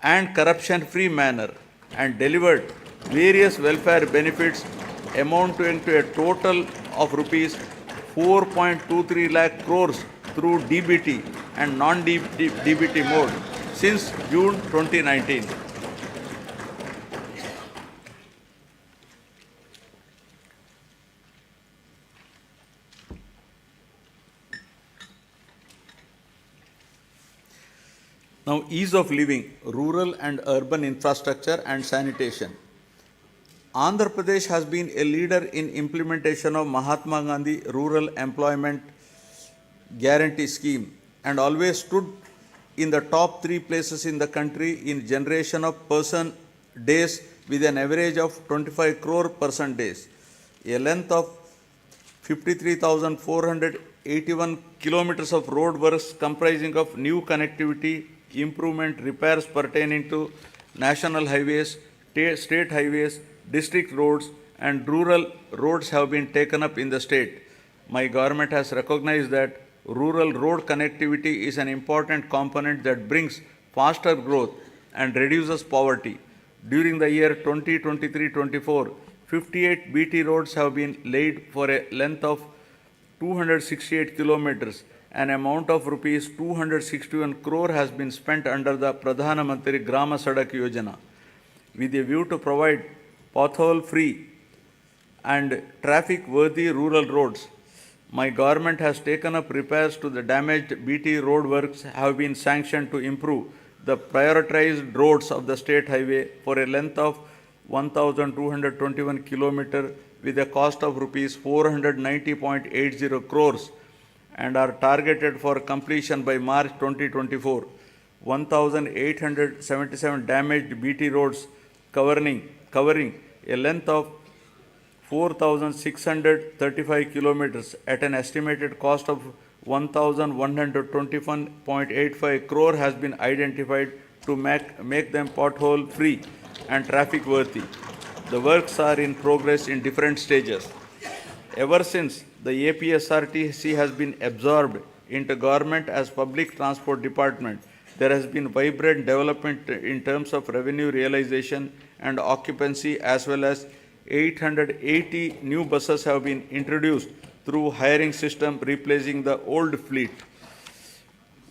and corruption-free manner, and delivered various welfare benefits amounting to a total of rupees 4.23 lakh crores through DBT and non-DBT mode since June 2019. Now, ease of living, rural and urban infrastructure and sanitation. Andhra Pradesh has been a leader in implementation of Mahatma Gandhi Rural Employment Guarantee Scheme and always stood in the top 3 places in the country in generation of person days with an average of 25 crore person days. A length of 53,481 kilometers of road works comprising of new connectivity, improvement, repairs pertaining to national highways, state highways, district roads, and rural roads have been taken up in the state. My government has recognized that rural road connectivity is an important component that brings faster growth and reduces poverty. During the year 2023-24, 58 BT roads have been laid for a length of 268 kilometers. An amount of rupees 261 crore has been spent under the Pradhana Mantri Grama Sadak Yojana with a view to provide pothole-free and traffic-worthy rural roads. My government has taken up repairs to the damaged BT road works have been sanctioned to improve the prioritized roads of the state highway for a length of 1,221 km with a cost of rupees 490.80 crores and are targeted for completion by March 2024. 1,877 damaged BT roads covering a length of 4,635 kilometers at an estimated cost of 1,121.85 crore has been identified to make them pothole free and traffic worthy. The works are in progress in different stages. Ever since the APSRTC has been absorbed into government as public transport department, there has been vibrant development in terms of revenue realization and occupancy, as well as 880 new buses have been introduced through hiring system replacing the old fleet.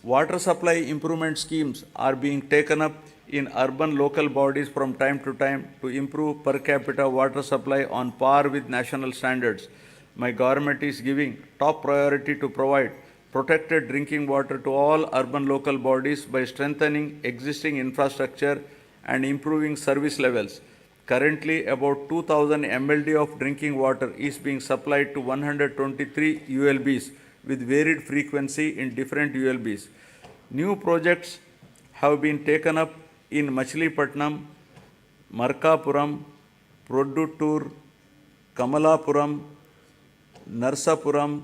Water supply improvement schemes are being taken up in urban local bodies from time to time to improve per capita water supply on par with national standards. My government is giving top priority to provide protected drinking water to all urban local bodies by strengthening existing infrastructure and improving service levels. Currently, about 2,000 MLD of drinking water is being supplied to 123 ULBs with varied frequency in different ULBs. New projects have been taken up in Machilipatnam, Markapuram, Produttur, Kamalapuram, Narsapuram,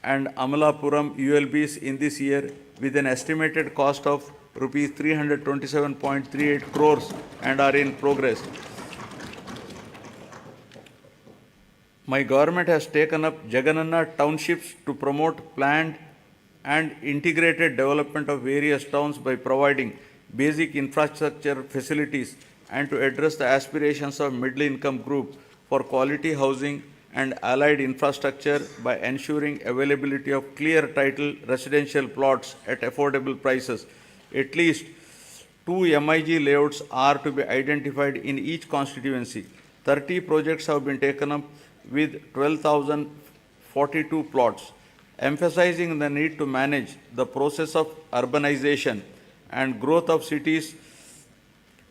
and Amalapuram ULBs in this year with an estimated cost of rupees 327.38 crores and are in progress. My government has taken up Jagananna townships to promote planned and integrated development of various towns by providing basic infrastructure facilities and to address the aspirations of middle income group for quality housing and allied infrastructure by ensuring availability of clear title residential plots at affordable prices. At least 2 MIG layouts are to be identified in each constituency. 30 projects have been taken up with 12,042 plots, emphasizing the need to manage the process of urbanization and growth of cities.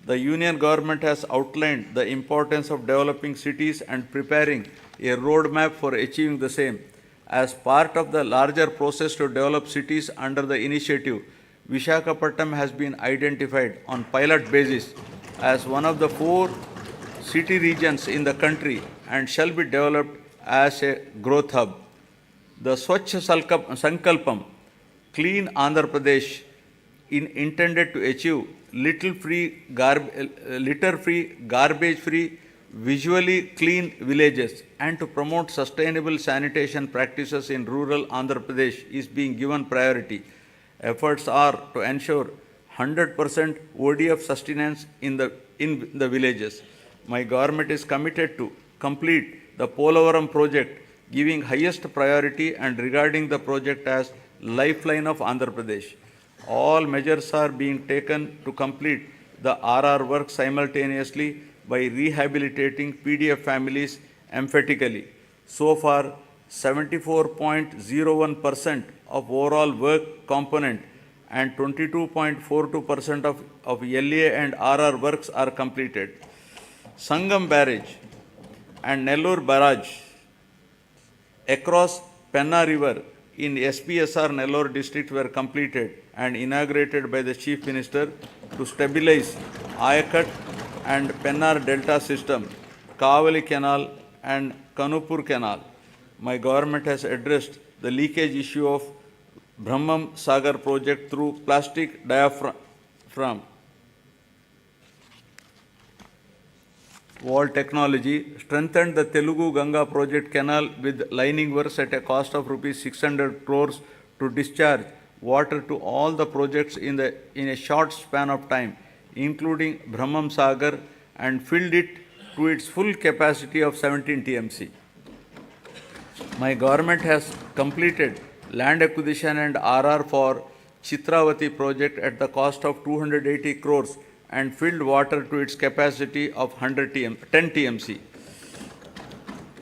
The Union government has outlined the importance of developing cities and preparing a roadmap for achieving the same. As part of the larger process to develop cities under the initiative, Vishakhapatnam has been identified on pilot basis as one of the 4 city regions in the country and shall be developed as a growth hub. The Swachh Sankalpam, Clean Andhra Pradesh, intended to achieve litter-free, garbage-free, visually clean villages and to promote sustainable sanitation practices in rural Andhra Pradesh is being given priority. Efforts are to ensure 100% ODF sustenance in the villages. My government is committed to complete the Polavaram project, giving highest priority and regarding the project as lifeline of Andhra Pradesh. All measures are being taken to complete the RR work simultaneously by rehabilitating PDF families emphatically. So far, 74.01% of overall work component and 22.42% of LA and RR works are completed. Sangam Barrage and Nellore Barrage across Penna River in SPSR Nellore district were completed and inaugurated by the Chief Minister to stabilize Ayakat and Pennar Delta system, Kavali Canal and Kanupur Canal. My government has addressed the leakage issue of Brahmam Sagar project through plastic diaphragm wall technology, strengthened the Telugu Ganga project canal with lining works at a cost of rupees 600 crores to discharge water to all the projects in a short span of time, including Brahmam Sagar, and filled it to its full capacity of 17 TMC. My government has completed land acquisition and RR for Chitravati project at the cost of 280 crores and filled water to its capacity of 10 TMC.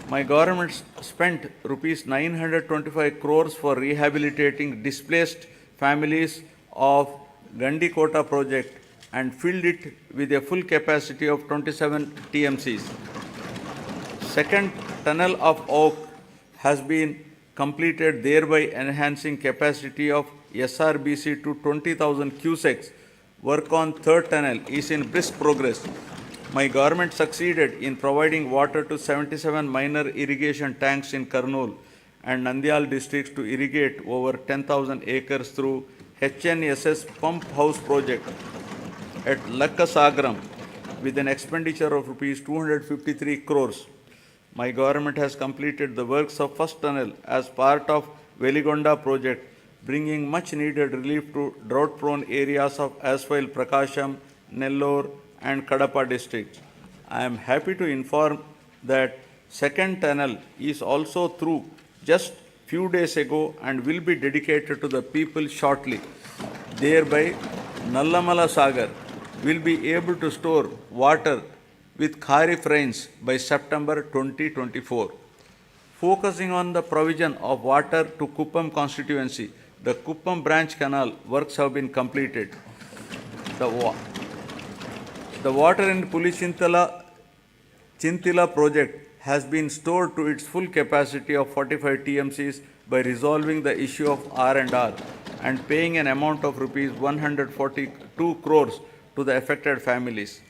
My government spent rupees 925 crores for rehabilitating displaced families of Gandikota project and filled it with a full capacity of 27 TMCs. Second tunnel of Oak has been completed, thereby enhancing capacity of SRBC to 20,000 cusecs. Work on third tunnel is in brisk progress. My government succeeded in providing water to 77 minor irrigation tanks in Kurnool and Nandyal districts to irrigate over 10,000 acres through HNSS pump house project at Lakkasagaram with an expenditure of rupees 253 crores. My government has completed the works of first tunnel as part of Veligonda project, bringing much needed relief to drought-prone areas of Aswile, Prakasham, Nellore and Kadapa districts. I am happy to inform that second tunnel is also through just few days ago and will be dedicated to the people shortly. Thereby, Nallamala Sagar will be able to store water with Kharif rains by September 2024. Focusing on the provision of water to Kuppam constituency, the Kuppam branch canal works have been completed. The water in Chintila project has been stored to its full capacity of 45 TMCs by resolving the issue of R&R and paying an amount of rupees 142 crores to the affected families.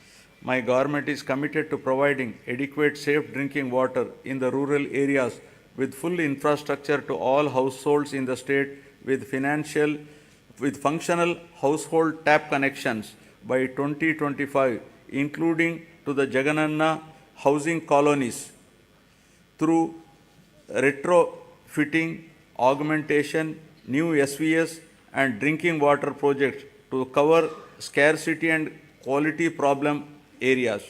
My government is committed to providing adequate safe drinking water in the rural areas with full infrastructure to all households in the state with functional household tap connections by 2025, including to the Jagananna housing colonies through retrofitting, augmentation, new SVS and drinking water projects to cover scarcity and quality problem areas.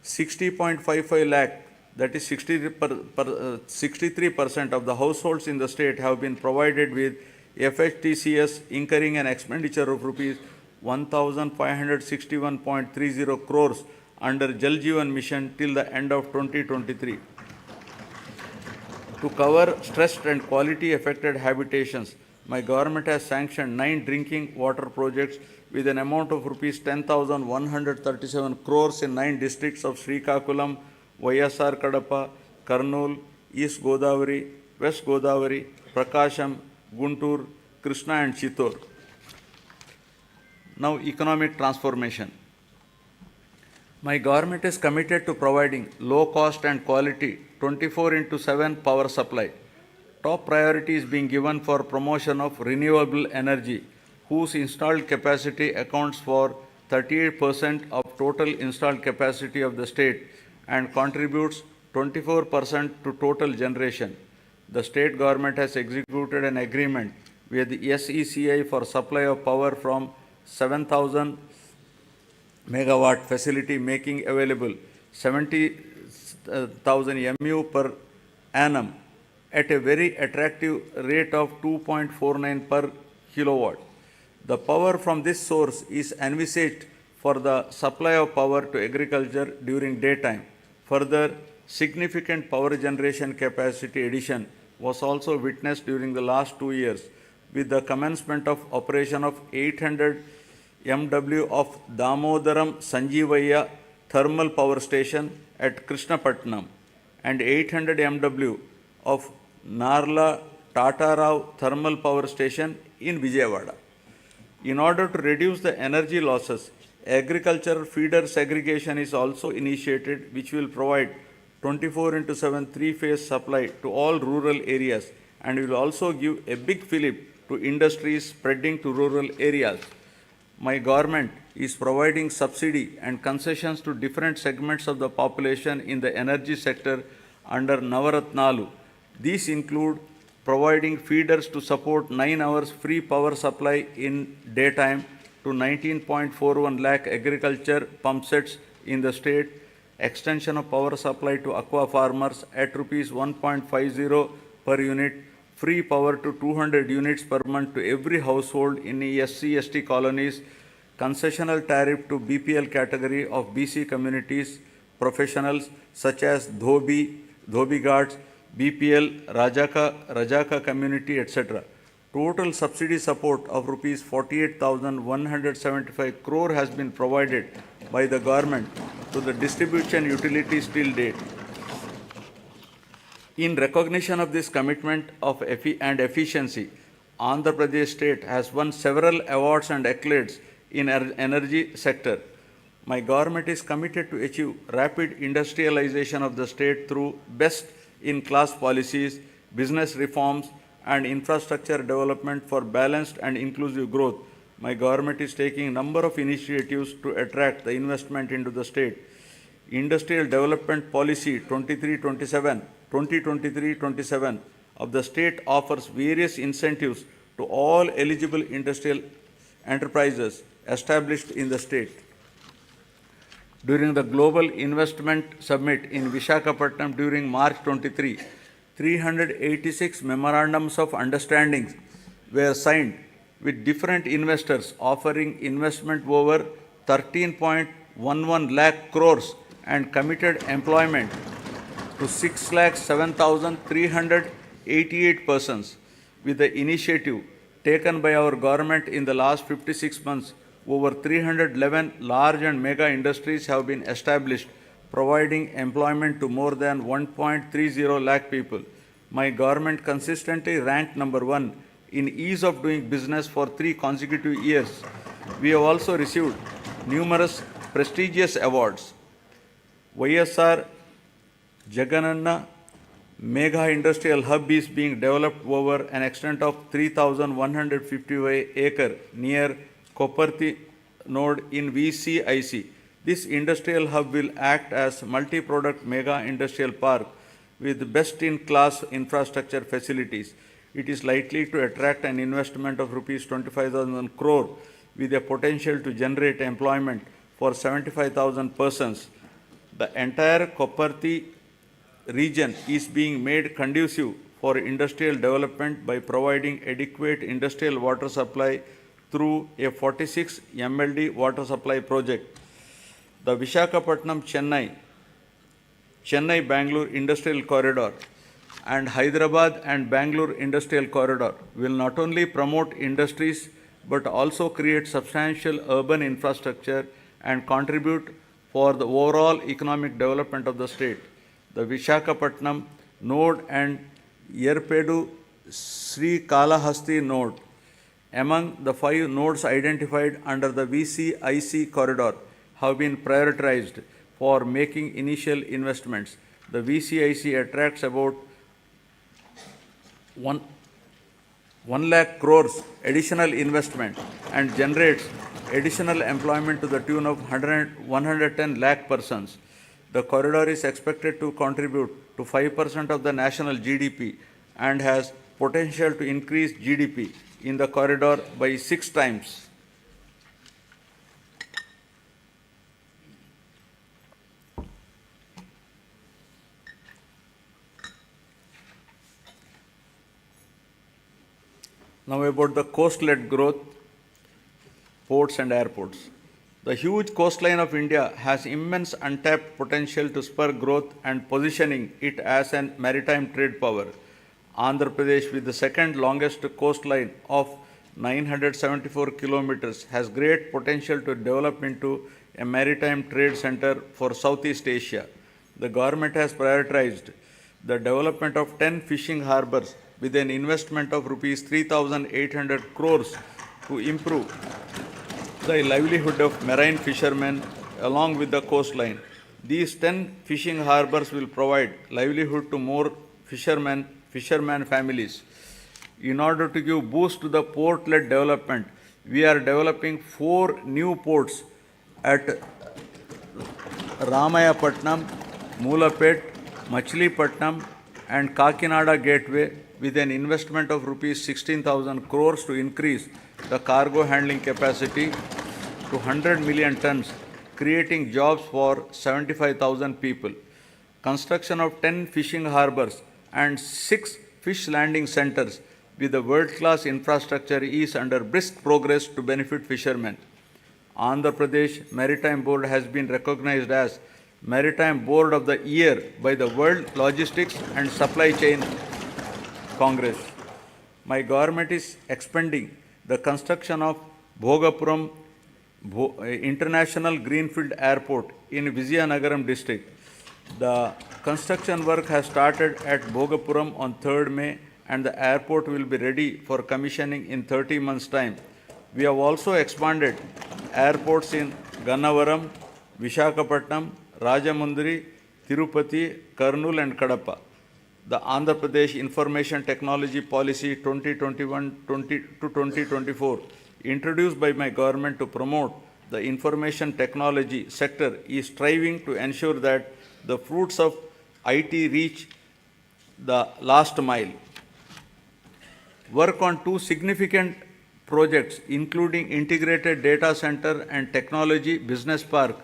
60.55 lakh, that is 63% of the households in the state have been provided with FHTCS, incurring an expenditure of rupees 1,561.30 crores under Jal Jeevan Mission till the end of 2023. To cover stressed and quality affected habitations, my government has sanctioned 9 drinking water projects with an amount of rupees 10,137 crores in 9 districts of Srikakulam, YSR Kadapa, Kurnool, East Godavari, West Godavari, Prakasham, Guntur, Krishna and Chittor. Now, economic transformation. My government is committed to providing low cost and quality 24/7 power supply. Top priority is being given for promotion of renewable energy, whose installed capacity accounts for 38% of total installed capacity of the state and contributes 24% to total generation. The state government has executed an agreement with the SECI for supply of power from 7,000 megawatt facility, making available 70,000 MU per annum at a very attractive rate of 2.49 per kilowatt. The power from this source is envisaged for the supply of power to agriculture during daytime. Further, significant power generation capacity addition was also witnessed during the last 2 years with the commencement of operation of 800 MW of Damodaram Sanjeevaya thermal power station at Krishnapatnam and 800 MW of Narla Tatarao thermal power station in Vijayawada. In order to reduce the energy losses, agricultural feeder segregation is also initiated, which will provide 24/7 three-phase supply to all rural areas and will also give a big fillip to industries spreading to rural areas. My government is providing subsidy and concessions to different segments of the population in the energy sector under Navaratnalu. These include providing feeders to support 9 hours free power supply in daytime to 19.41 lakh agriculture pump sets in the state, extension of power supply to aqua farmers at rupees 1.50 per unit, free power to 200 units per month to every household in SC/ST colonies, concessional tariff to BPL category of BC communities, professionals such as Dhobi guards, BPL, Rajaka community, etc. Total subsidy support of rupees 48,175 crore has been provided by the government to the distribution utilities till date. In recognition of this commitment and efficiency, Andhra Pradesh state has won several awards and accolades in energy sector. My government is committed to achieve rapid industrialization of the state through best-in-class policies, business reforms, and infrastructure development for balanced and inclusive growth. My government is taking a number of initiatives to attract the investment into the state. Industrial Development Policy 2023-27 of the state offers various incentives to all eligible industrial enterprises established in the state. During the Global Investment Summit in Visakhapatnam during March 23, 386 memorandums of understanding were signed with different investors offering investment over 13.11 lakh crores and committed employment to 6,07,388 persons. With the initiative taken by our government in the last 56 months, over 311 large and mega industries have been established, providing employment to more than 1.30 lakh people. My government consistently ranked number 1 in ease of doing business for 3 consecutive years. We have also received numerous prestigious awards. YSR Jagananna Mega Industrial Hub is being developed over an extent of 3,155 acre near Koparthi node in VCIC. This industrial hub will act as multi-product mega industrial park with best-in-class infrastructure facilities. It is likely to attract an investment of rupees 25,000 crore with a potential to generate employment for 75,000 persons. The entire Koparthi region is being made conducive for industrial development by providing adequate industrial water supply through a 46 MLD water supply project. The Chennai-Bangalore Industrial Corridor and Hyderabad and Bangalore Industrial Corridor will not only promote industries but also create substantial urban infrastructure and contribute for the overall economic development of the state. The Visakhapatnam node and Yerpedu Sri Kalahasti node, among the 5 nodes identified under the VCIC corridor, have been prioritized for making initial investments. The VCIC attracts about 1 lakh crores additional investment and generates additional employment to the tune of 110 lakh persons. The corridor is expected to contribute to 5% of the national GDP and has potential to increase GDP in the corridor by 6 times. Now about the coast-led growth, ports and airports. The huge coastline of India has immense untapped potential to spur growth and positioning it as a maritime trade power. Andhra Pradesh, with the second longest coastline of 974 kilometers, has great potential to develop into a maritime trade center for Southeast Asia. The government has prioritized the development of 10 fishing harbors with an investment of rupees 3,800 crores to improve the livelihood of marine fishermen along with the coastline. These 10 fishing harbors will provide livelihood to more fishermen families. In order to give boost to the port-led development, we are developing 4 new ports at Ramayapatnam, Moolapet, Machilipatnam and Kakinada Gateway with an investment of rupees 16,000 crores to increase the cargo handling capacity to 100 million tons, creating jobs for 75,000 people. Construction of 10 fishing harbors and 6 fish landing centers with a world-class infrastructure is under brisk progress to benefit fishermen. Andhra Pradesh Maritime Board has been recognized as Maritime Board of the Year by the World Logistics and Supply Chain Congress. My government is expanding the construction of Bhogapuram International Greenfield Airport in Vizianagaram district. The construction work has started at Bhogapuram on 3rd May and the airport will be ready for commissioning in 30 months' time. We have also expanded airports in Gannavaram, Visakhapatnam, Rajamundry, Tirupati, Kurnool and Kadapa. The Andhra Pradesh Information Technology Policy 2021 to 2024, introduced by my government to promote the information technology sector, is striving to ensure that the fruits of IT reach the last mile. Work on 2 significant projects, including integrated data center and technology business park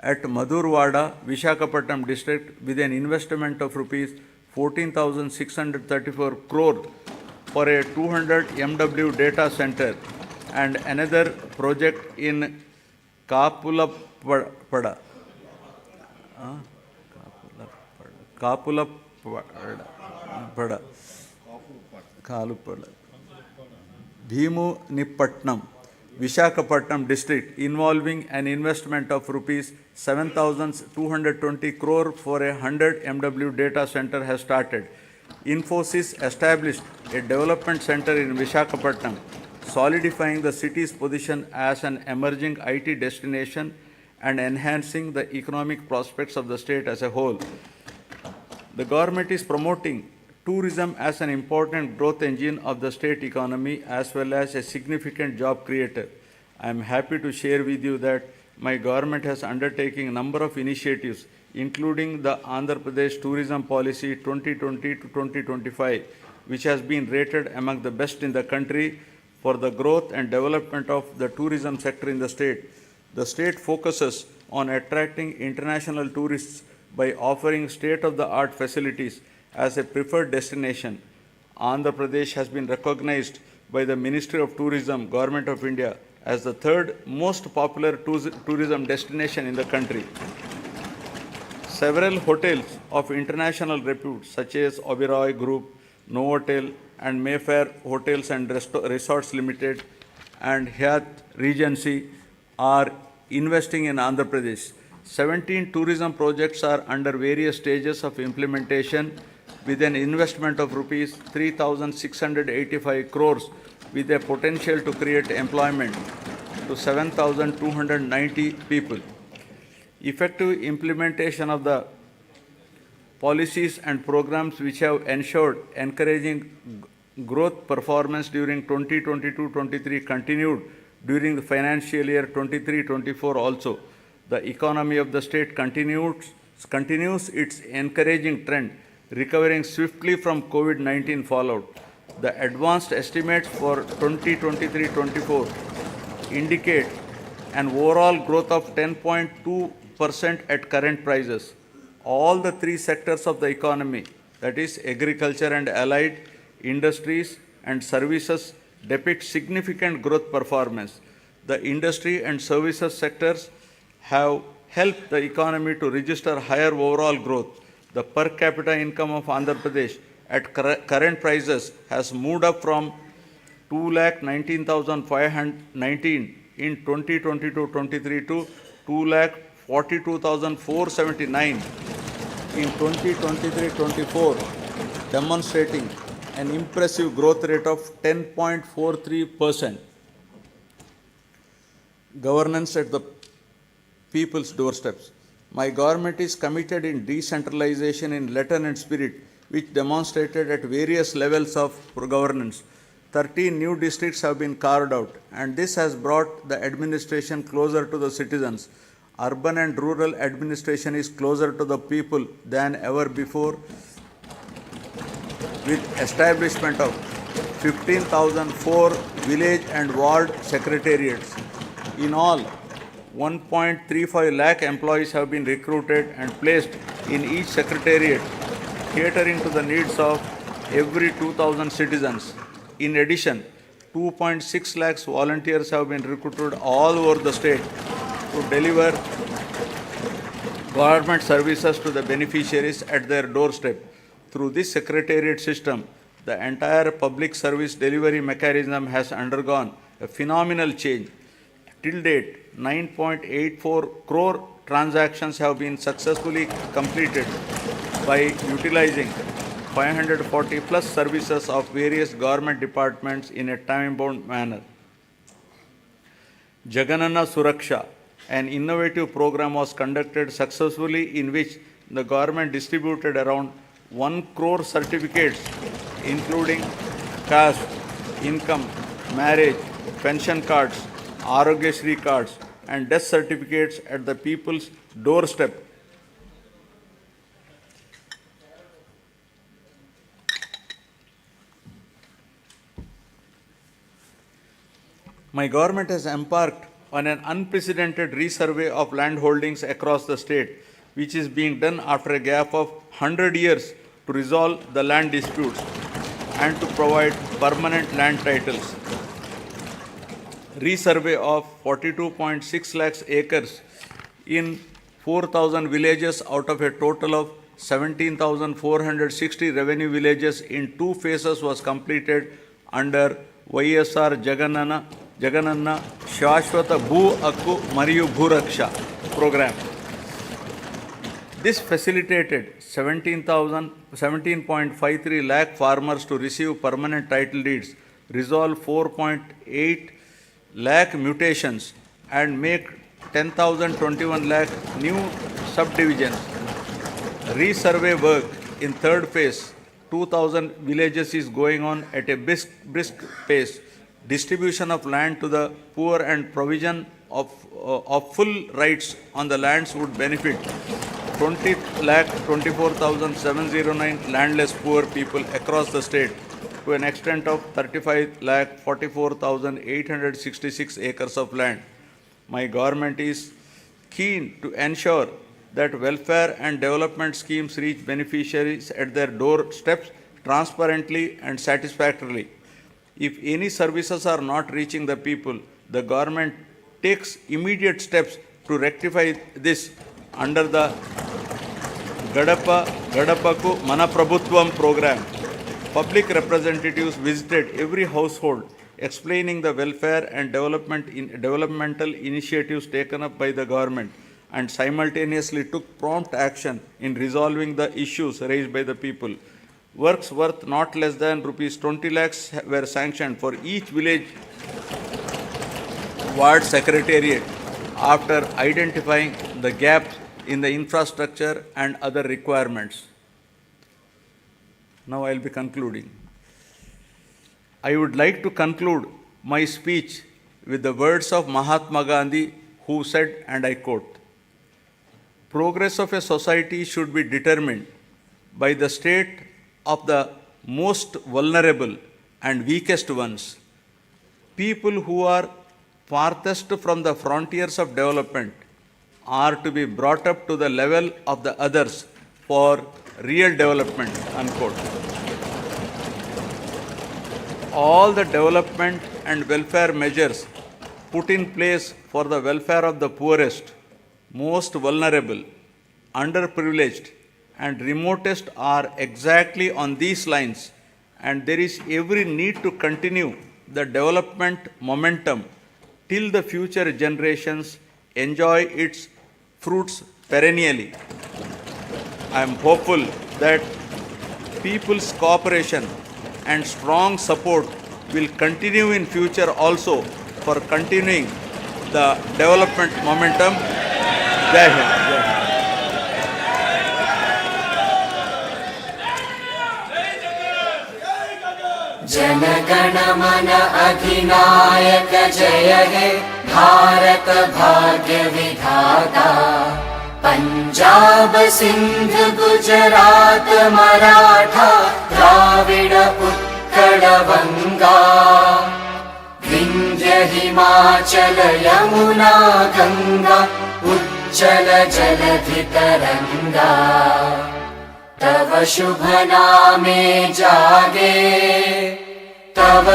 at Madhurwada, Visakhapatnam district, with an investment of rupees 14,634 crore for a 200 MW data center, and another project in Kapulapada, Bhimunipatnam, Visakhapatnam district, involving an investment of rupees 7,220 crore for a 100 MW data center has started. Infosys established a development center in Visakhapatnam, solidifying the city's position as an emerging IT destination and enhancing the economic prospects of the state as a whole. The government is promoting tourism as an important growth engine of the state economy as well as a significant job creator. I am happy to share with you that my government has undertaken a number of initiatives, including the Andhra Pradesh Tourism Policy 2020 to 2025, which has been rated among the best in the country for the growth and development of the tourism sector in the state. The state focuses on attracting international tourists by offering state-of-the-art facilities as a preferred destination. Andhra Pradesh has been recognized by the Ministry of Tourism, Government of India, as the third most popular tourism destination in the country. Several hotels of international repute such as Oberoi Group, Novotel and Mayfair Hotels and Resorts Limited and Hyatt Regency are investing in Andhra Pradesh. 17 tourism projects are under various stages of implementation with an investment of rupees 3,685 crores with a potential to create employment to 7,290 people. Effective implementation of the policies and programs which have ensured encouraging growth performance during 2022-23 continued during the financial year 23-24 also. The economy of the state continues its encouraging trend, recovering swiftly from COVID-19 fallout. The advanced estimates for 2023-24 indicate an overall growth of 10.2% at current prices. All the three sectors of the economy, that is agriculture and allied industries and services, depict significant growth performance. The industry and services sectors have helped the economy to register higher overall growth. The per capita income of Andhra Pradesh at current prices has moved up from 2,19,519 in 2022-23 to 2,42,479 in 2023-24, demonstrating an impressive growth rate of 10.43%. Governance at the people's doorsteps. My government is committed in decentralization in letter and spirit, which demonstrated at various levels of governance. 13 new districts have been carved out, and this has brought the administration closer to the citizens. Urban and rural administration is closer to the people than ever before, with establishment of 15,004 village and ward secretariats. In all, 1.35 lakh employees have been recruited and placed in each secretariat, catering to the needs of every 2,000 citizens. In addition, 2.6 lakhs volunteers have been recruited all over the state to deliver government services to the beneficiaries at their doorstep. Through this secretariat system, the entire public service delivery mechanism has undergone a phenomenal change. Till date, 9.84 crore transactions have been successfully completed by utilizing 540 plus services of various government departments in a time-bound manner. Jagananna Suraksha, an innovative program, was conducted successfully in which the government distributed around 1 crore certificates including caste, income, marriage, pension cards, Arogyasri cards and death certificates at the people's doorstep. My government has embarked on an unprecedented resurvey of land holdings across the state, which is being done after a gap of 100 years to resolve the land disputes and to provide permanent land titles. Resurvey of 42.6 lakhs acres in 4,000 villages out of a total of 17,460 revenue villages in 2 phases was completed under YSR Jagananna Shashwata Bhu Akku Mariyu Bhuraksha program. This facilitated 17.53 lakh farmers to receive permanent title deeds, resolve 4.8 lakh mutations and make 10,021 lakh new subdivisions. Resurvey work in third phase, 2,000 villages is going on at a brisk pace. Distribution of land to the poor and provision of full rights on the lands would benefit 20,24,709 landless poor people across the state to an extent of 35,44,866 acres of land. My government is keen to ensure that welfare and development schemes reach beneficiaries at their doorsteps transparently and satisfactorily. If any services are not reaching the people, the government takes immediate steps to rectify this under the Gadapaku Mana Prabhutvam program. Public representatives visited every household, explaining the welfare and developmental initiatives taken up by the government, and simultaneously took prompt action in resolving the issues raised by the people. Works worth not less than rupees 20 lakhs were sanctioned for each village ward secretariat after identifying the gaps in the infrastructure and other requirements. Now I will be concluding. I would like to conclude my speech with the words of Mahatma Gandhi, who said, and I quote, "Progress of a society should be determined by the state of the most vulnerable and weakest ones. People who are farthest from the frontiers of development are to be brought up to the level of the others for real development," unquote. All the development and welfare measures put in place for the welfare of the poorest, most vulnerable, underprivileged, and remotest are exactly on these lines, and there is every need to continue the development momentum till the future generations enjoy its fruits perennially. I am hopeful that people's cooperation and strong support will continue in future also for continuing the development momentum. Jai Hind. Jana Gana मन अधिनायक जय हे भारत भाग्य विधाता। पंजाब सिंध गुजरात मराठा द्राविड उत्कल बंगा, विंध्य हिमाचल यमुना गंगा उज्जल जलधि तरंगा। तव शुभ नामे जागे, तव